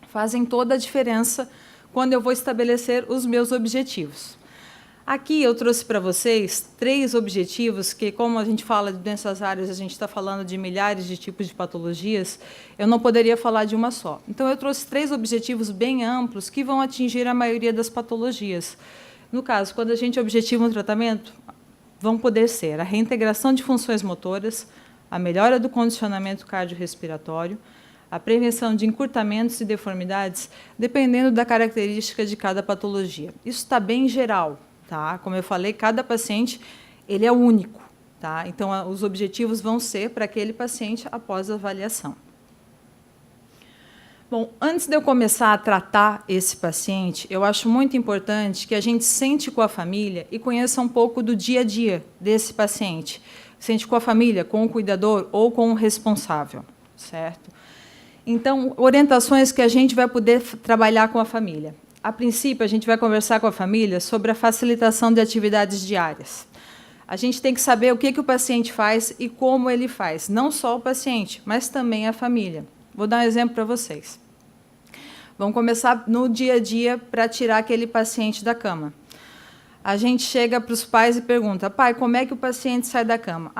S3: fazem toda a diferença quando eu vou estabelecer os meus objetivos. Aqui eu trouxe para vocês 3 objetivos que, como a gente fala de doenças raras, a gente está falando de milhares de tipos de patologias, eu não poderia falar de uma só. Então, eu trouxe 3 objetivos bem amplos que vão atingir a maioria das patologias. No caso, quando a gente objetiva um tratamento, vão poder ser a reintegração de funções motoras, a melhora do condicionamento cardiorrespiratório, a prevenção de encurtamentos e deformidades, dependendo da característica de cada patologia. Isso está bem geral. Tá? Como eu falei, cada paciente ele é único. Tá? Então, os objetivos vão ser para aquele paciente após a avaliação. Bom, antes de eu começar a tratar esse paciente, eu acho muito importante que a gente sente com a família e conheça um pouco do dia a dia desse paciente. Sente com a família, com o cuidador ou com o responsável. Certo? Então, orientações que a gente vai poder trabalhar com a família. A princípio, a gente vai conversar com a família sobre a facilitação de atividades diárias. A gente tem que saber o que o paciente faz e como ele faz, não só o paciente, mas também a família. Vou dar um exemplo para vocês. Vamos começar no dia a dia para tirar aquele paciente da cama. A gente chega para os pais e pergunta: pai, como é que o paciente sai da cama?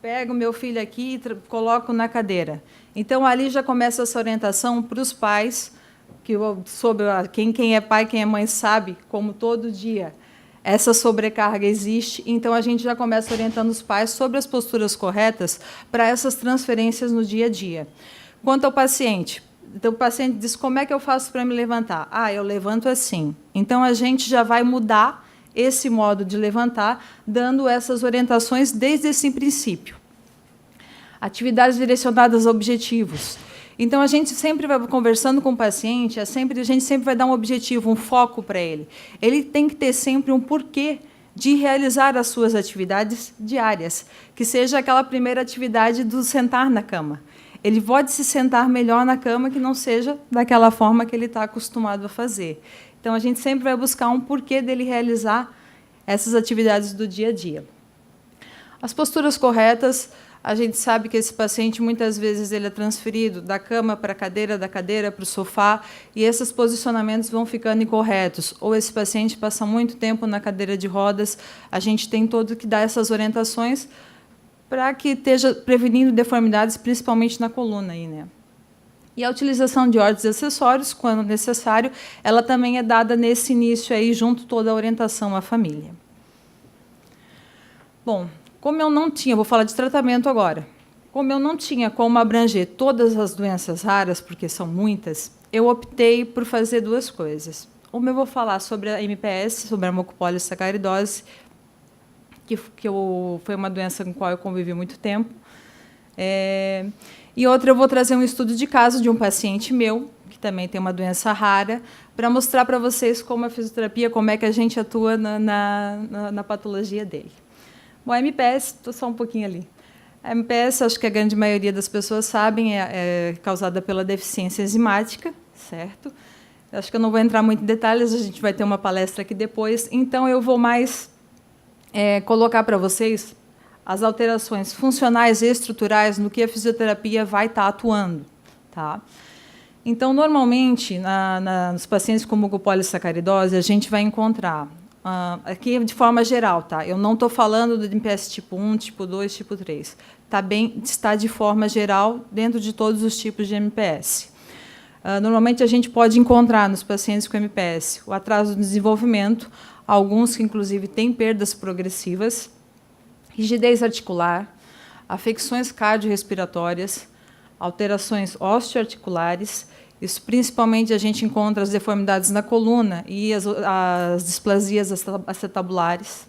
S3: pego meu filho aqui e coloco na cadeira. Então, ali já começa essa orientação para os pais, sobre quem é pai, quem é mãe sabe, como todo dia essa sobrecarga existe, então a gente já começa orientando os pais sobre as posturas corretas para essas transferências no dia a dia. Quanto ao paciente, então o paciente diz, como é que eu faço para me levantar? Ah, eu levanto assim. Então a gente já vai mudar esse modo de levantar, dando essas orientações desde esse princípio. Atividades direcionadas a objetivos. Então, a gente sempre vai conversando com o paciente, a gente sempre vai dar um objetivo, um foco para ele. Ele tem que ter sempre um porquê de realizar as suas atividades diárias, que seja aquela primeira atividade do sentar na cama. Ele pode se sentar melhor na cama que não seja daquela forma que ele está acostumado a fazer. Então, a gente sempre vai buscar um porquê dele realizar essas atividades do dia a dia. As posturas corretas, a gente sabe que esse paciente, muitas vezes, ele é transferido da cama para a cadeira, da cadeira para o sofá, e esses posicionamentos vão ficando incorretos. Ou esse paciente passa muito tempo na cadeira de rodas, a gente tem todo que dar essas orientações para que esteja prevenindo deformidades, principalmente na coluna. Aí, né? E a utilização de ordens e acessórios, quando necessário, ela também é dada nesse início, aí, junto toda a orientação à família. Bom, como eu não tinha, vou falar de tratamento agora, como eu não tinha como abranger todas as doenças raras, porque são muitas, eu optei por fazer duas coisas. Uma eu vou falar sobre a MPS, sobre a mucopolissacaridose, que foi uma doença com a qual eu convivi muito tempo. E outra eu vou trazer um estudo de caso de um paciente meu, que também tem uma doença rara, para mostrar para vocês como a fisioterapia, como é que a gente atua na patologia dele. Bom, a MPS, estou só um pouquinho ali. A MPS, acho que a grande maioria das pessoas sabem, é causada pela deficiência enzimática, certo? Acho que eu não vou entrar muito em detalhes, a gente vai ter uma palestra aqui depois, então eu vou mais colocar para vocês as alterações funcionais e estruturais no que a fisioterapia vai estar atuando. Tá? Então, normalmente, nos pacientes com mucopolissacaridose, a gente vai encontrar, aqui de forma geral, tá? Eu não estou falando do MPS tipo 1, tipo 2, tipo 3. Está de forma geral dentro de todos os tipos de MPS. Normalmente, a gente pode encontrar nos pacientes com MPS o atraso do desenvolvimento, alguns que, inclusive, têm perdas progressivas, rigidez articular, afecções cardiorrespiratórias, alterações osteoarticulares. Isso, principalmente, a gente encontra as deformidades na coluna e as displasias acetabulares,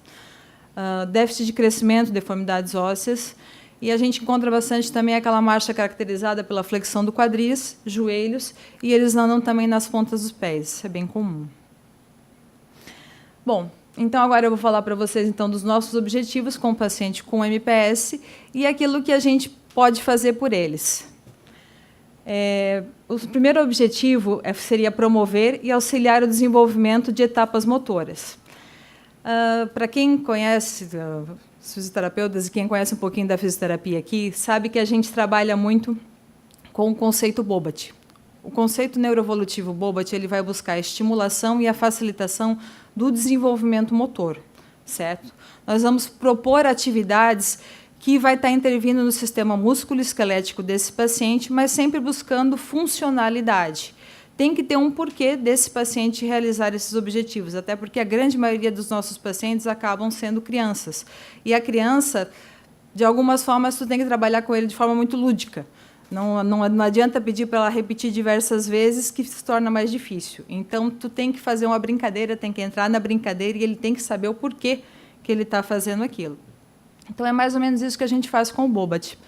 S3: déficit de crescimento, deformidades ósseas, e a gente encontra bastante também aquela marcha caracterizada pela flexão do quadris, joelhos, e eles andam também nas pontas dos pés, isso é bem comum. Bom, então agora eu vou falar para vocês então dos nossos objetivos com o paciente com MPS e aquilo que a gente pode fazer por eles. O primeiro objetivo seria promover e auxiliar o desenvolvimento de etapas motoras. Para quem conhece os fisioterapeutas e quem conhece um pouquinho da fisioterapia aqui, sabe que a gente trabalha muito com o conceito Bobat. O conceito neuroevolutivo Bobat ele vai buscar a estimulação e a facilitação do desenvolvimento motor, certo? Nós vamos propor atividades que vai estar intervindo no sistema músculo-esquelético desse paciente, mas sempre buscando funcionalidade. Tem que ter um porquê desse paciente realizar esses objetivos, até porque a grande maioria dos nossos pacientes acabam sendo crianças. E a criança, de algumas formas, tu tem que trabalhar com ele de forma muito lúdica. Não adianta pedir para ela repetir diversas vezes, que se torna mais difícil. Então, tu tem que fazer uma brincadeira, tem que entrar na brincadeira e ele tem que saber o porquê que ele está fazendo aquilo. Então, é mais ou menos isso que a gente faz com o Bobat.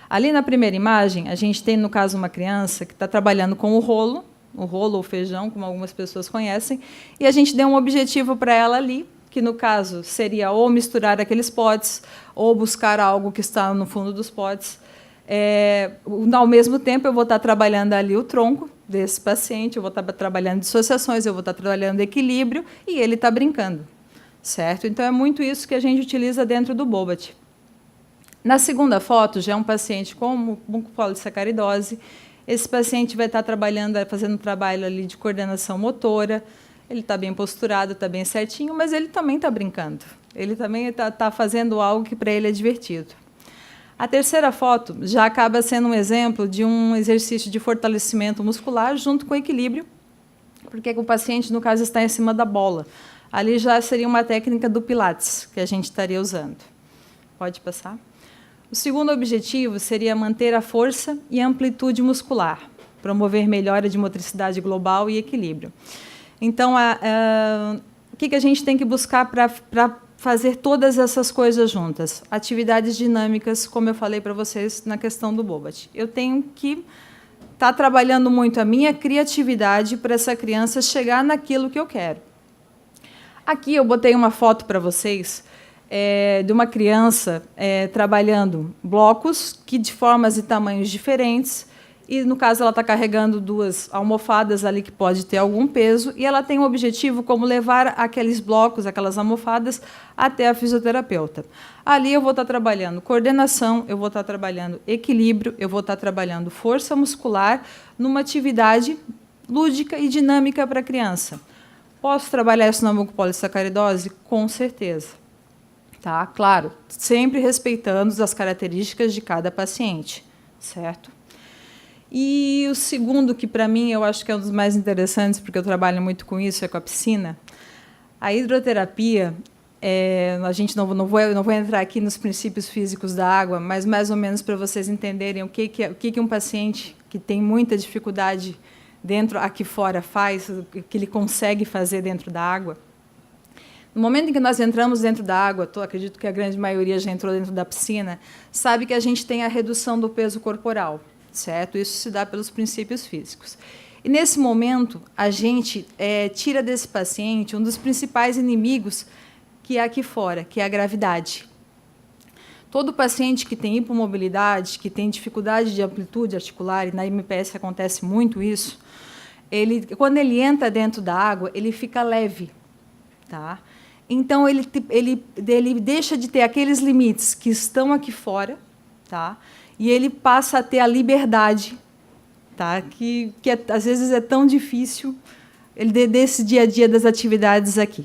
S3: Ali na primeira imagem, a gente tem, no caso, uma criança que está trabalhando com o rolo ou feijão, como algumas pessoas conhecem, e a gente deu um objetivo para ela ali, que, no caso, seria ou misturar aqueles potes, ou buscar algo que está no fundo dos potes. Ao mesmo tempo, eu vou estar trabalhando ali o tronco desse paciente, eu vou estar trabalhando dissociações, eu vou estar trabalhando equilíbrio, e ele está brincando. Certo? Então, é muito isso que a gente utiliza dentro do Bobat. Na segunda foto, já é um paciente com mucopolissacaridose. Esse paciente vai estar fazendo um trabalho ali de coordenação motora, ele está bem posturado, está bem certinho, mas ele também está brincando. Ele também está fazendo algo que para ele é divertido. A terceira foto já acaba sendo um exemplo de um exercício de fortalecimento muscular junto com equilíbrio, porque o paciente, no caso, está em cima da bola. Ali já seria uma técnica do Pilates que a gente estaria usando. Pode passar. O segundo objetivo seria manter a força e a amplitude muscular, promover melhora de motricidade global e equilíbrio. Então, o que a gente tem que buscar para fazer todas essas coisas juntas? Atividades dinâmicas, como eu falei para vocês na questão do Bobat. Eu tenho que estar trabalhando muito a minha criatividade para essa criança chegar naquilo que eu quero. Aqui eu botei uma foto para vocês de uma criança trabalhando blocos que de formas e tamanhos diferentes, e, no caso, ela está carregando 2 almofadas ali que pode ter algum peso, e ela tem um objetivo como levar aqueles blocos, aquelas almofadas, até a fisioterapeuta. Ali eu vou estar trabalhando coordenação, eu vou estar trabalhando equilíbrio, eu vou estar trabalhando força muscular numa atividade lúdica e dinâmica para a criança. Posso trabalhar isso na mucopolissacaridose? Com certeza. Tá? Claro, sempre respeitando as características de cada paciente, certo? E o segundo, que para mim eu acho que é um dos mais interessantes, porque eu trabalho muito com isso, é com a piscina. A hidroterapia, a gente não vou entrar aqui nos princípios físicos da água, mas mais ou menos para vocês entenderem o que um paciente que tem muita dificuldade aqui fora faz, o que ele consegue fazer dentro da água. No momento em que nós entramos dentro da água, acredito que a grande maioria já entrou dentro da piscina, sabe que a gente tem a redução do peso corporal. Certo? Isso se dá pelos princípios físicos. E, nesse momento, a gente tira desse paciente um dos principais inimigos que é aqui fora, que é a gravidade. Todo paciente que tem hipomobilidade, que tem dificuldade de amplitude articular, e na MPS acontece muito isso, quando ele entra dentro da água, ele fica leve. Tá? Então, ele deixa de ter aqueles limites que estão aqui fora, tá? E ele passa a ter a liberdade, tá? que às vezes é tão difícil desse dia a dia das atividades aqui.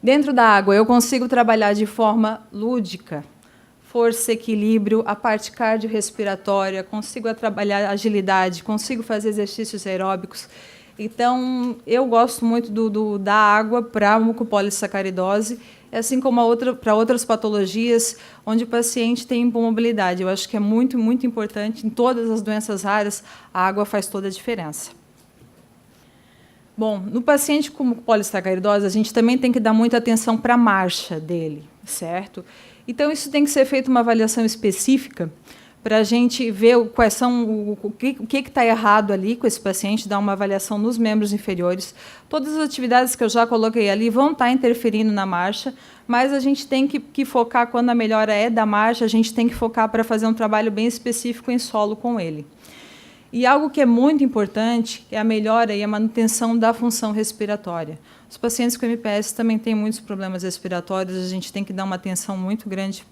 S3: Dentro da água, eu consigo trabalhar de forma lúdica, força, equilíbrio, a parte cardiorrespiratória, consigo trabalhar agilidade, consigo fazer exercícios aeróbicos. Então, eu gosto muito da água para a mucopolissacaridose, assim como para outras patologias onde o paciente tem hipomobilidade. Eu acho que é muito, muito importante. Em todas as doenças raras, a água faz toda a diferença. Bom, no paciente com mucopolissacaridose, a gente também tem que dar muita atenção para a marcha dele, certo? Então, isso tem que ser feita uma avaliação específica para a gente ver o que está errado ali com esse paciente, dar uma avaliação nos membros inferiores. Todas as atividades que eu já coloquei ali vão estar interferindo na marcha, mas a gente tem que focar, quando a melhora é da marcha, a gente tem que focar para fazer um trabalho bem específico em solo com ele. E algo que é muito importante é a melhora e a manutenção da função respiratória. Os pacientes com MPS também têm muitos problemas respiratórios, a gente tem que dar uma atenção muito grande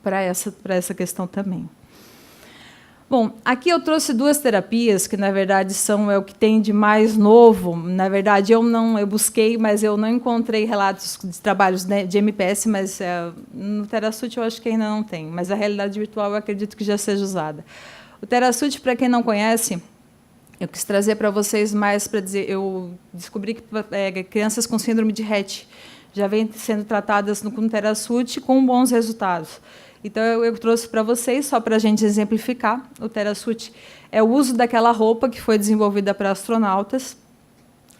S3: para essa questão também. Bom, aqui eu trouxe 2 terapias que, na verdade, são o que tem de mais novo. Na verdade, eu busquei, mas eu não encontrei relatos de trabalhos de MPS, mas no Therasut eu acho que ainda não tem, mas a realidade virtual eu acredito que já seja usada. O Therasut, para quem não conhece, eu quis trazer para vocês mais para dizer, eu descobri que crianças com síndrome de Rett já vêm sendo tratadas no Therasut com bons resultados. Então, eu trouxe para vocês, só para a gente exemplificar, o Therasut é o uso daquela roupa que foi desenvolvida para astronautas.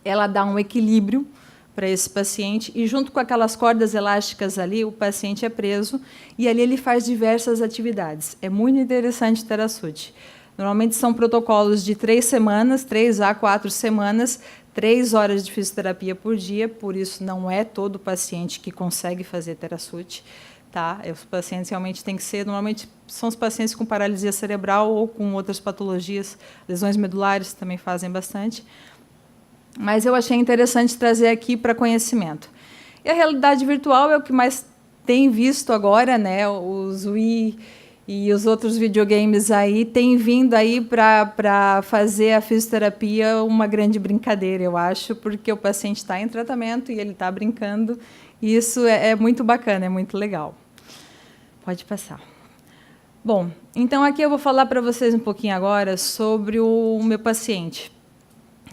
S3: Ela dá um equilíbrio para esse paciente, e junto com aquelas cordas elásticas ali, o paciente é preso, e ali ele faz diversas atividades. É muito interessante o Therasut. Normalmente são protocolos de 3 semanas, 3 a 4 semanas, 3 horas de fisioterapia por dia, por isso não é todo paciente que consegue fazer Therasut. Tá? Os pacientes realmente têm que ser, normalmente são os pacientes com paralisia cerebral ou com outras patologias, lesões medulares também fazem bastante. Mas eu achei interessante trazer aqui para conhecimento. E a realidade virtual é o que mais tem visto agora, né? Os Wii e os outros videogames aí têm vindo aí para fazer a fisioterapia uma grande brincadeira, eu acho, porque o paciente está em tratamento e ele está brincando. E isso é muito bacana, é muito legal. Pode passar. Bom, então aqui eu vou falar para vocês um pouquinho agora sobre o meu paciente.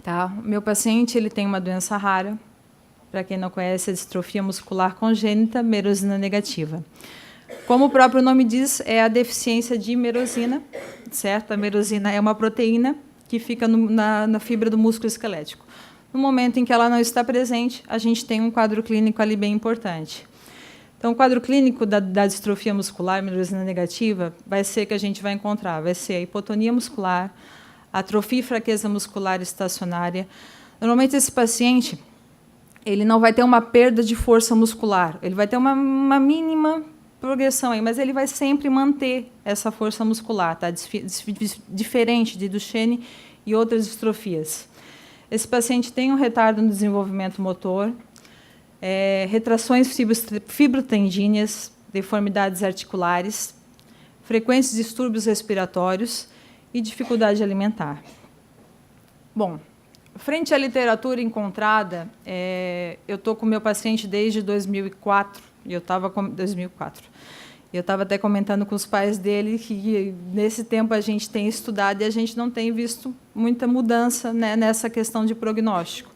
S3: Tá? O meu paciente ele tem uma doença rara, para quem não conhece, a distrofia muscular congênita merosina negativa. Como o próprio nome diz, é a deficiência de merosina, certo? A merosina é uma proteína que fica na fibra do músculo esquelético. No momento em que ela não está presente, a gente tem um quadro clínico ali bem importante. Então, o quadro clínico da distrofia muscular merosina negativa vai ser que a gente vai encontrar, vai ser a hipotonia muscular, atrofia e fraqueza muscular estacionária. Normalmente, esse paciente ele não vai ter uma perda de força muscular, ele vai ter uma mínima progressão aí, mas ele vai sempre manter essa força muscular, tá? Diferente de Duchenne e outras distrofias. Esse paciente tem um retardo no desenvolvimento motor, retrações fibrotendíneas, deformidades articulares, frequentes distúrbios respiratórios e dificuldade alimentar. Bom, frente à literatura encontrada, eu estou com o meu paciente desde 2004, e eu estava com 2004. Eu estava até comentando com os pais dele que nesse tempo a gente tem estudado e a gente não tem visto muita mudança, né, nessa questão de prognóstico.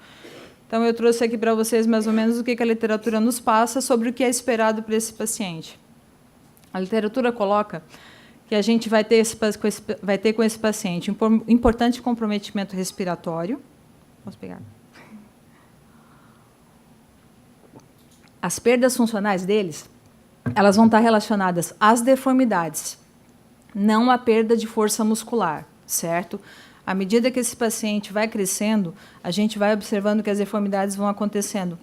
S3: Então, eu trouxe aqui para vocês mais ou menos o que a literatura nos passa sobre o que é esperado para esse paciente. A literatura coloca que a gente vai ter com esse paciente um importante comprometimento respiratório. Posso pegar? As perdas funcionais deles, elas vão estar relacionadas às deformidades, não à perda de força muscular, certo? À medida que esse paciente vai crescendo, a gente vai observando que as deformidades vão acontecendo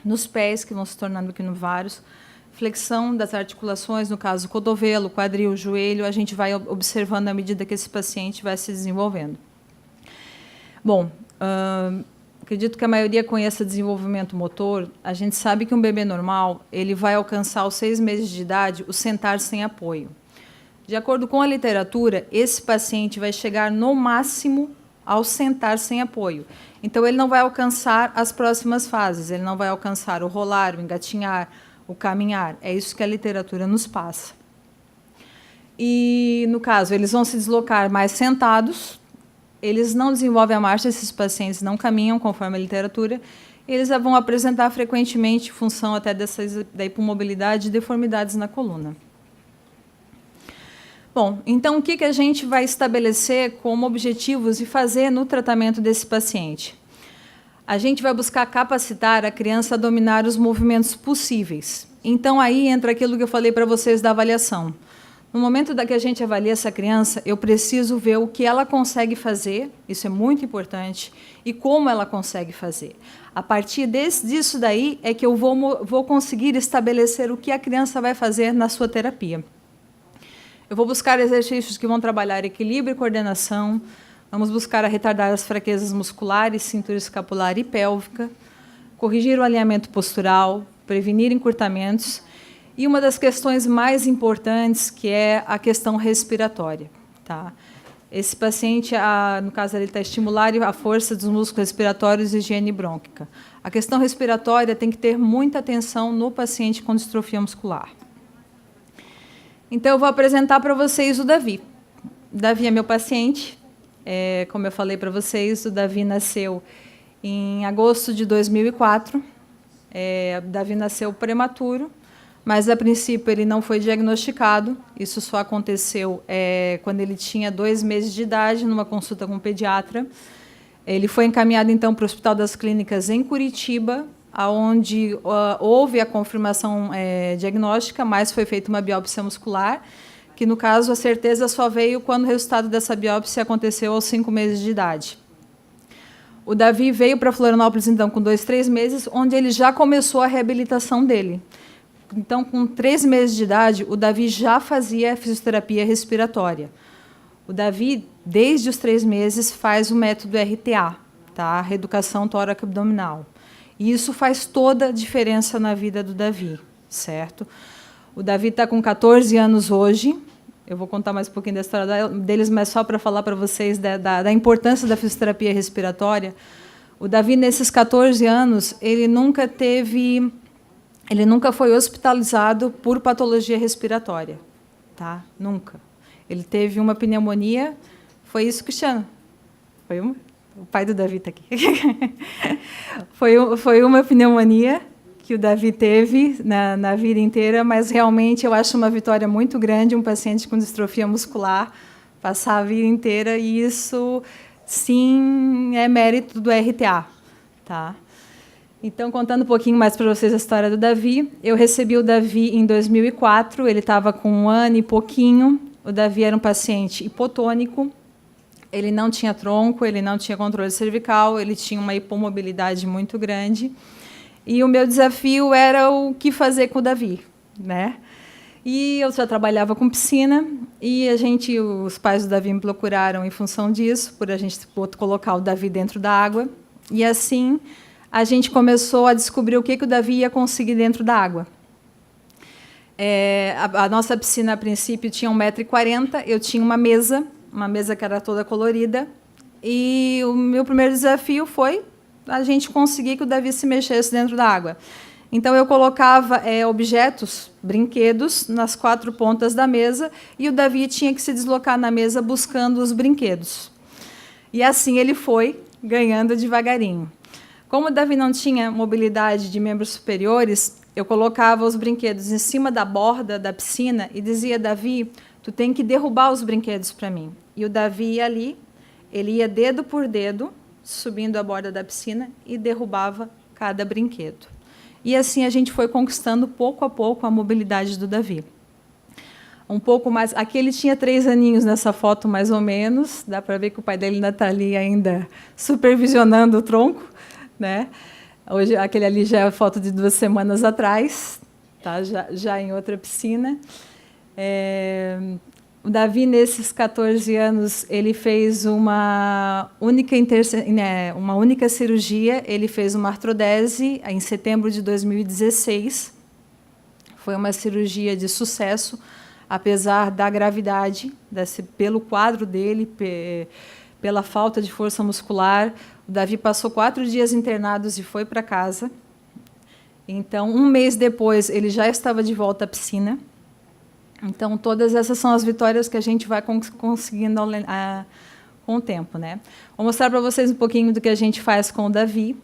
S3: nos pés, que vão se tornando equinovários, flexão das articulações, no caso, cotovelo, quadril, joelho, a gente vai observando à medida que esse paciente vai se desenvolvendo. Bom, acredito que a maioria conheça desenvolvimento motor. A gente sabe que um bebê normal ele vai alcançar aos 6 meses de idade o sentar sem apoio. De acordo com a literatura, esse paciente vai chegar no máximo ao sentar sem apoio. Então, ele não vai alcançar as próximas fases, ele não vai alcançar o rolar, o engatinhar, o caminhar. É isso que a literatura nos passa. E, no caso, eles vão se deslocar mais sentados, eles não desenvolvem a marcha, esses pacientes não caminham conforme a literatura, eles vão apresentar frequentemente função até da hipomobilidade e deformidades na coluna. Bom, então o que a gente vai estabelecer como objetivos e fazer no tratamento desse paciente? A gente vai buscar capacitar a criança a dominar os movimentos possíveis. Então aí entra aquilo que eu falei para vocês da avaliação. No momento que a gente avalia essa criança, eu preciso ver o que ela consegue fazer, isso é muito importante, e como ela consegue fazer. A partir disso daí é que eu vou conseguir estabelecer o que a criança vai fazer na sua terapia. Eu vou buscar exercícios que vão trabalhar equilíbrio e coordenação, vamos buscar retardar as fraquezas musculares, cintura escapular e pélvica, corrigir o alinhamento postural, prevenir encurtamentos, e uma das questões mais importantes, que é a questão respiratória. Tá? Esse paciente, no caso, ele está estimular a força dos músculos respiratórios e higiene brônquica. A questão respiratória tem que ter muita atenção no paciente com distrofia muscular. Então, eu vou apresentar para vocês o Davi. O Davi é meu paciente. Como eu falei para vocês, o Davi nasceu em agosto de 2004. O Davi nasceu prematuro, mas, a princípio, ele não foi diagnosticado. Isso só aconteceu quando ele tinha 2 meses de idade, numa consulta com um pediatra. Ele foi encaminhado, então, para o Hospital das Clínicas, em Curitiba, onde houve a confirmação diagnóstica, mas foi feita uma biópsia muscular, que, no caso, a certeza só veio quando o resultado dessa biópsia aconteceu aos 5 meses de idade. O Davi veio para Florianópolis, então, com 2, 3 meses, onde ele já começou a reabilitação dele. Então, com 3 meses de idade, o Davi já fazia fisioterapia respiratória. O Davi, desde os 3 meses, faz o método RTA, tá? Reeducação tóraco-abdominal. E isso faz toda a diferença na vida do Davi, certo? O Davi está com 14 anos hoje. Eu vou contar mais um pouquinho da história deles, mas só para falar para vocês da importância da fisioterapia respiratória. O Davi, nesses 14 anos, ele nunca teve ele nunca foi hospitalizado por patologia respiratória, tá? Nunca. Ele teve uma pneumonia, foi isso, Cristiano? Foi uma? O pai do Davi está aqui. Foi uma pneumonia que o Davi teve na vida inteira, mas realmente eu acho uma vitória muito grande um paciente com distrofia muscular passar a vida inteira, e isso, sim, é mérito do RTA. Tá? Então, contando um pouquinho mais para vocês a história do Davi, eu recebi o Davi em 2004, ele estava com 1 ano e pouquinho, o Davi era um paciente hipotônico, ele não tinha tronco, ele não tinha controle cervical, ele tinha uma hipomobilidade muito grande. E o meu desafio era o que fazer com o Davi, né? E eu já trabalhava com piscina, e os pais do Davi me procuraram em função disso, por a gente colocar o Davi dentro da água. E assim a gente começou a descobrir o que o Davi ia conseguir dentro da água. A nossa piscina, a princípio, tinha 1,40 m, eu tinha uma mesa que era toda colorida, e o meu primeiro desafio foi a gente conseguir que o Davi se mexesse dentro da água. Então, eu colocava objetos, brinquedos, nas 4 pontas da mesa, e o Davi tinha que se deslocar na mesa buscando os brinquedos. E assim ele foi ganhando devagarinho. Como o Davi não tinha mobilidade de membros superiores, eu colocava os brinquedos em cima da borda da piscina e dizia: Davi, tu tem que derrubar os brinquedos para mim. E o Davi ia ali, ele ia dedo por dedo, subindo a borda da piscina e derrubava cada brinquedo. E assim a gente foi conquistando pouco a pouco a mobilidade do Davi. Um pouco mais, aqui ele tinha 3 aninhos nessa foto, mais ou menos, dá para ver que o pai dele ainda está ali ainda supervisionando o tronco, né? Hoje aquele ali já é a foto de 2 semanas atrás, tá? Já em outra piscina. O Davi, nesses 14 anos, ele fez uma única cirurgia, ele fez uma artrodese em setembro de 2016. Foi uma cirurgia de sucesso, apesar da gravidade, pelo quadro dele, pela falta de força muscular. O Davi passou 4 dias internados e foi para casa. Então, 1 mês depois, ele já estava de volta à piscina. Então, todas essas são as vitórias que a gente vai conseguindo com o tempo, né? Vou mostrar para vocês um pouquinho do que a gente faz com o Davi.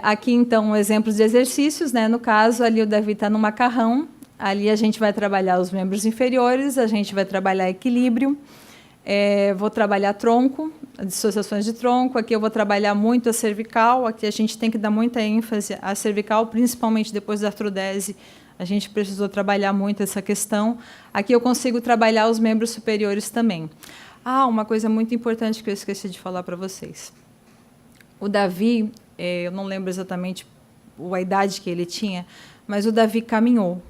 S3: Aqui, então, exemplos de exercícios, né? No caso, ali o Davi está no macarrão. Ali a gente vai trabalhar os membros inferiores, a gente vai trabalhar equilíbrio. Vou trabalhar tronco, dissociações de tronco. Aqui eu vou trabalhar muito a cervical. Aqui a gente tem que dar muita ênfase à cervical, principalmente depois da artrodese. A gente precisou trabalhar muito essa questão. Aqui eu consigo trabalhar os membros superiores também. Uma coisa muito importante que eu esqueci de falar para vocês. O Davi, eu não lembro exatamente a idade que ele tinha, mas o Davi caminhou.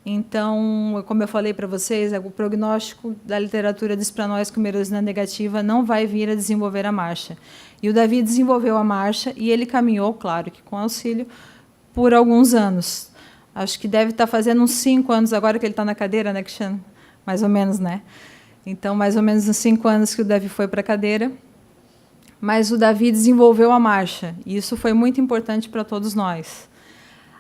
S3: Então, como eu falei para vocês, o prognóstico da literatura diz para nós que o merosina negativa não vai vir a desenvolver a marcha. E o Davi desenvolveu a marcha e ele caminhou, claro que com auxílio, por alguns anos. Acho que deve estar fazendo uns 5 anos agora que ele está na cadeira, né, Cristiano? Mais ou menos, né? Então, mais ou menos uns 5 anos que o Davi foi para a cadeira. Mas o Davi desenvolveu a marcha, e isso foi muito importante para todos nós.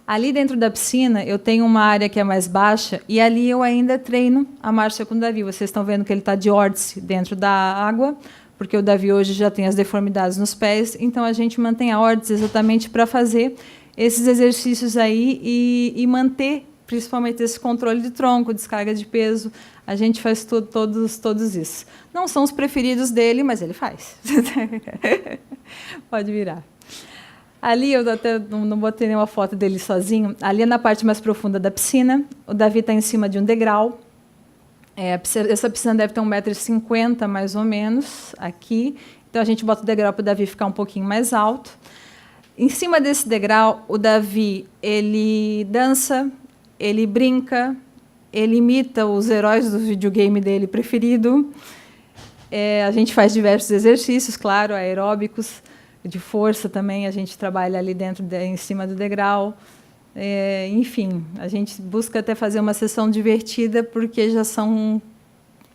S3: Ali dentro da piscina, eu tenho uma área que é mais baixa, e ali eu ainda treino a marcha com o Davi. Vocês estão vendo que ele está de órtice dentro da água, porque o Davi hoje já tem as deformidades nos pés, então a gente mantém a órtice exatamente para fazer esses exercícios aí e manter, principalmente, esse controle de tronco, descarga de peso. A gente faz todos isso. Não são os preferidos dele, mas ele faz. Pode virar. Ali, eu até não botei nenhuma foto dele sozinho. Ali é na parte mais profunda da piscina. O Davi está em cima de um degrau. Essa piscina deve ter 1,50 m, mais ou menos, aqui. Então, a gente bota o degrau para o Davi ficar um pouquinho mais alto. Em cima desse degrau, o Davi, ele dança, ele brinca, ele imita os heróis do videogame dele preferido. A gente faz diversos exercícios, claro, aeróbicos, de força também, a gente trabalha ali dentro, em cima do degrau. Enfim, a gente busca até fazer uma sessão divertida, porque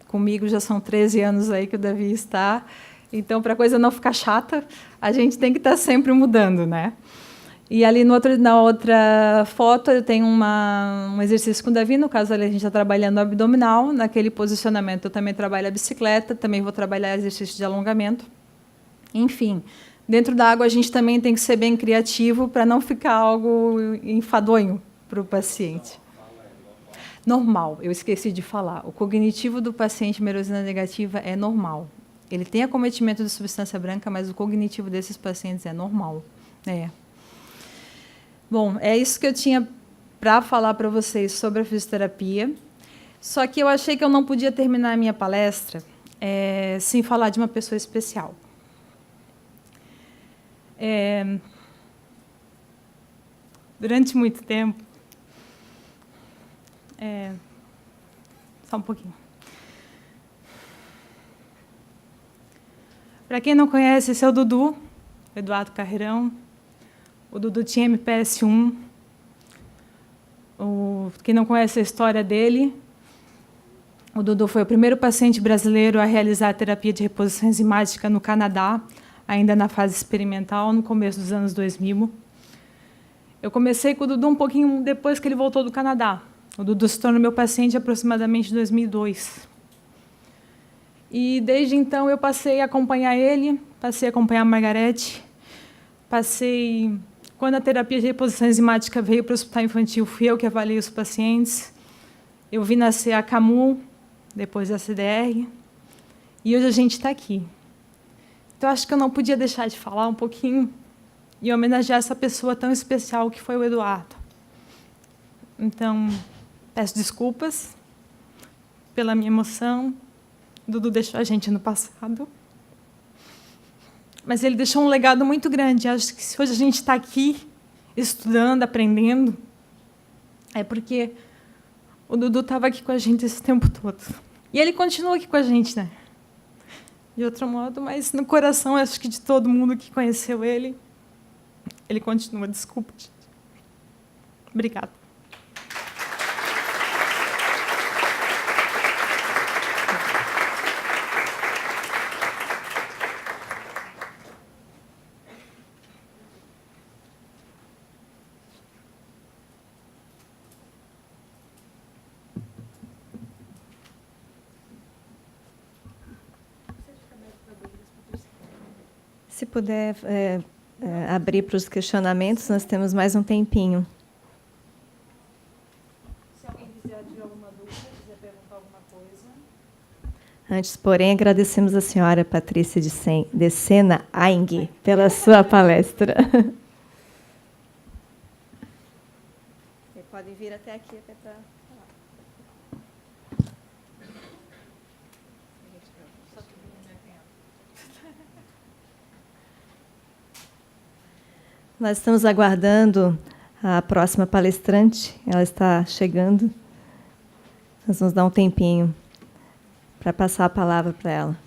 S3: comigo já são 13 anos aí que o Davi está. Então, para a coisa não ficar chata, a gente tem que estar sempre mudando, né? E ali na outra foto eu tenho um exercício com o Davi, no caso ali a gente está trabalhando o abdominal, naquele posicionamento eu também trabalho a bicicleta, também vou trabalhar exercício de alongamento. Enfim, dentro da água a gente também tem que ser bem criativo para não ficar algo enfadonho para o paciente. Normal, eu esqueci de falar, o cognitivo do paciente merosina negativa é normal. Ele tem acometimento de substância branca, mas o cognitivo desses pacientes é normal. Bom, é isso que eu tinha para falar para vocês sobre a fisioterapia. Só que eu achei que eu não podia terminar a minha palestra sem falar de uma pessoa especial. Durante muito tempo... só um pouquinho. Para quem não conhece, esse é o Dudu, Eduardo Carreirão. O Dudu tinha MPS-1. Quem não conhece a história dele, o Dudu foi o primeiro paciente brasileiro a realizar a terapia de reposição enzimática no Canadá, ainda na fase experimental, no começo dos anos 2000. Eu comecei com o Dudu um pouquinho depois que ele voltou do Canadá. O Dudu se tornou meu paciente aproximadamente em 2002. E, desde então, eu passei a acompanhar ele, passei a acompanhar a Margarete, quando a terapia de reposição enzimática veio para o hospital infantil, fui eu que avaliei os pacientes. Eu vi nascer a Camu, depois a CDR, e hoje a gente está aqui. Então, acho que eu não podia deixar de falar um pouquinho e homenagear essa pessoa tão especial que foi o Eduardo. Então, peço desculpas pela minha emoção. O Dudu deixou a gente no passado. Mas ele deixou um legado muito grande. Acho que se hoje a gente está aqui, estudando, aprendendo, é porque o Dudu estava aqui com a gente esse tempo todo. E ele continua aqui com a gente, né? De outro modo, mas no coração, acho que de todo mundo que conheceu ele continua. Desculpa, gente. Obrigada.
S1: Se puder abrir para os questionamentos, nós temos mais um tempinho.
S3: Se alguém quiser tirar alguma dúvida, quiser perguntar alguma coisa.
S1: Antes, porém, agradecemos a senhora Patrícia de Sena Aing pela sua palestra. Podem vir até aqui até para falar. Nós estamos aguardando a próxima palestrante. Ela está chegando. Nós vamos dar um tempinho para passar a palavra para ela.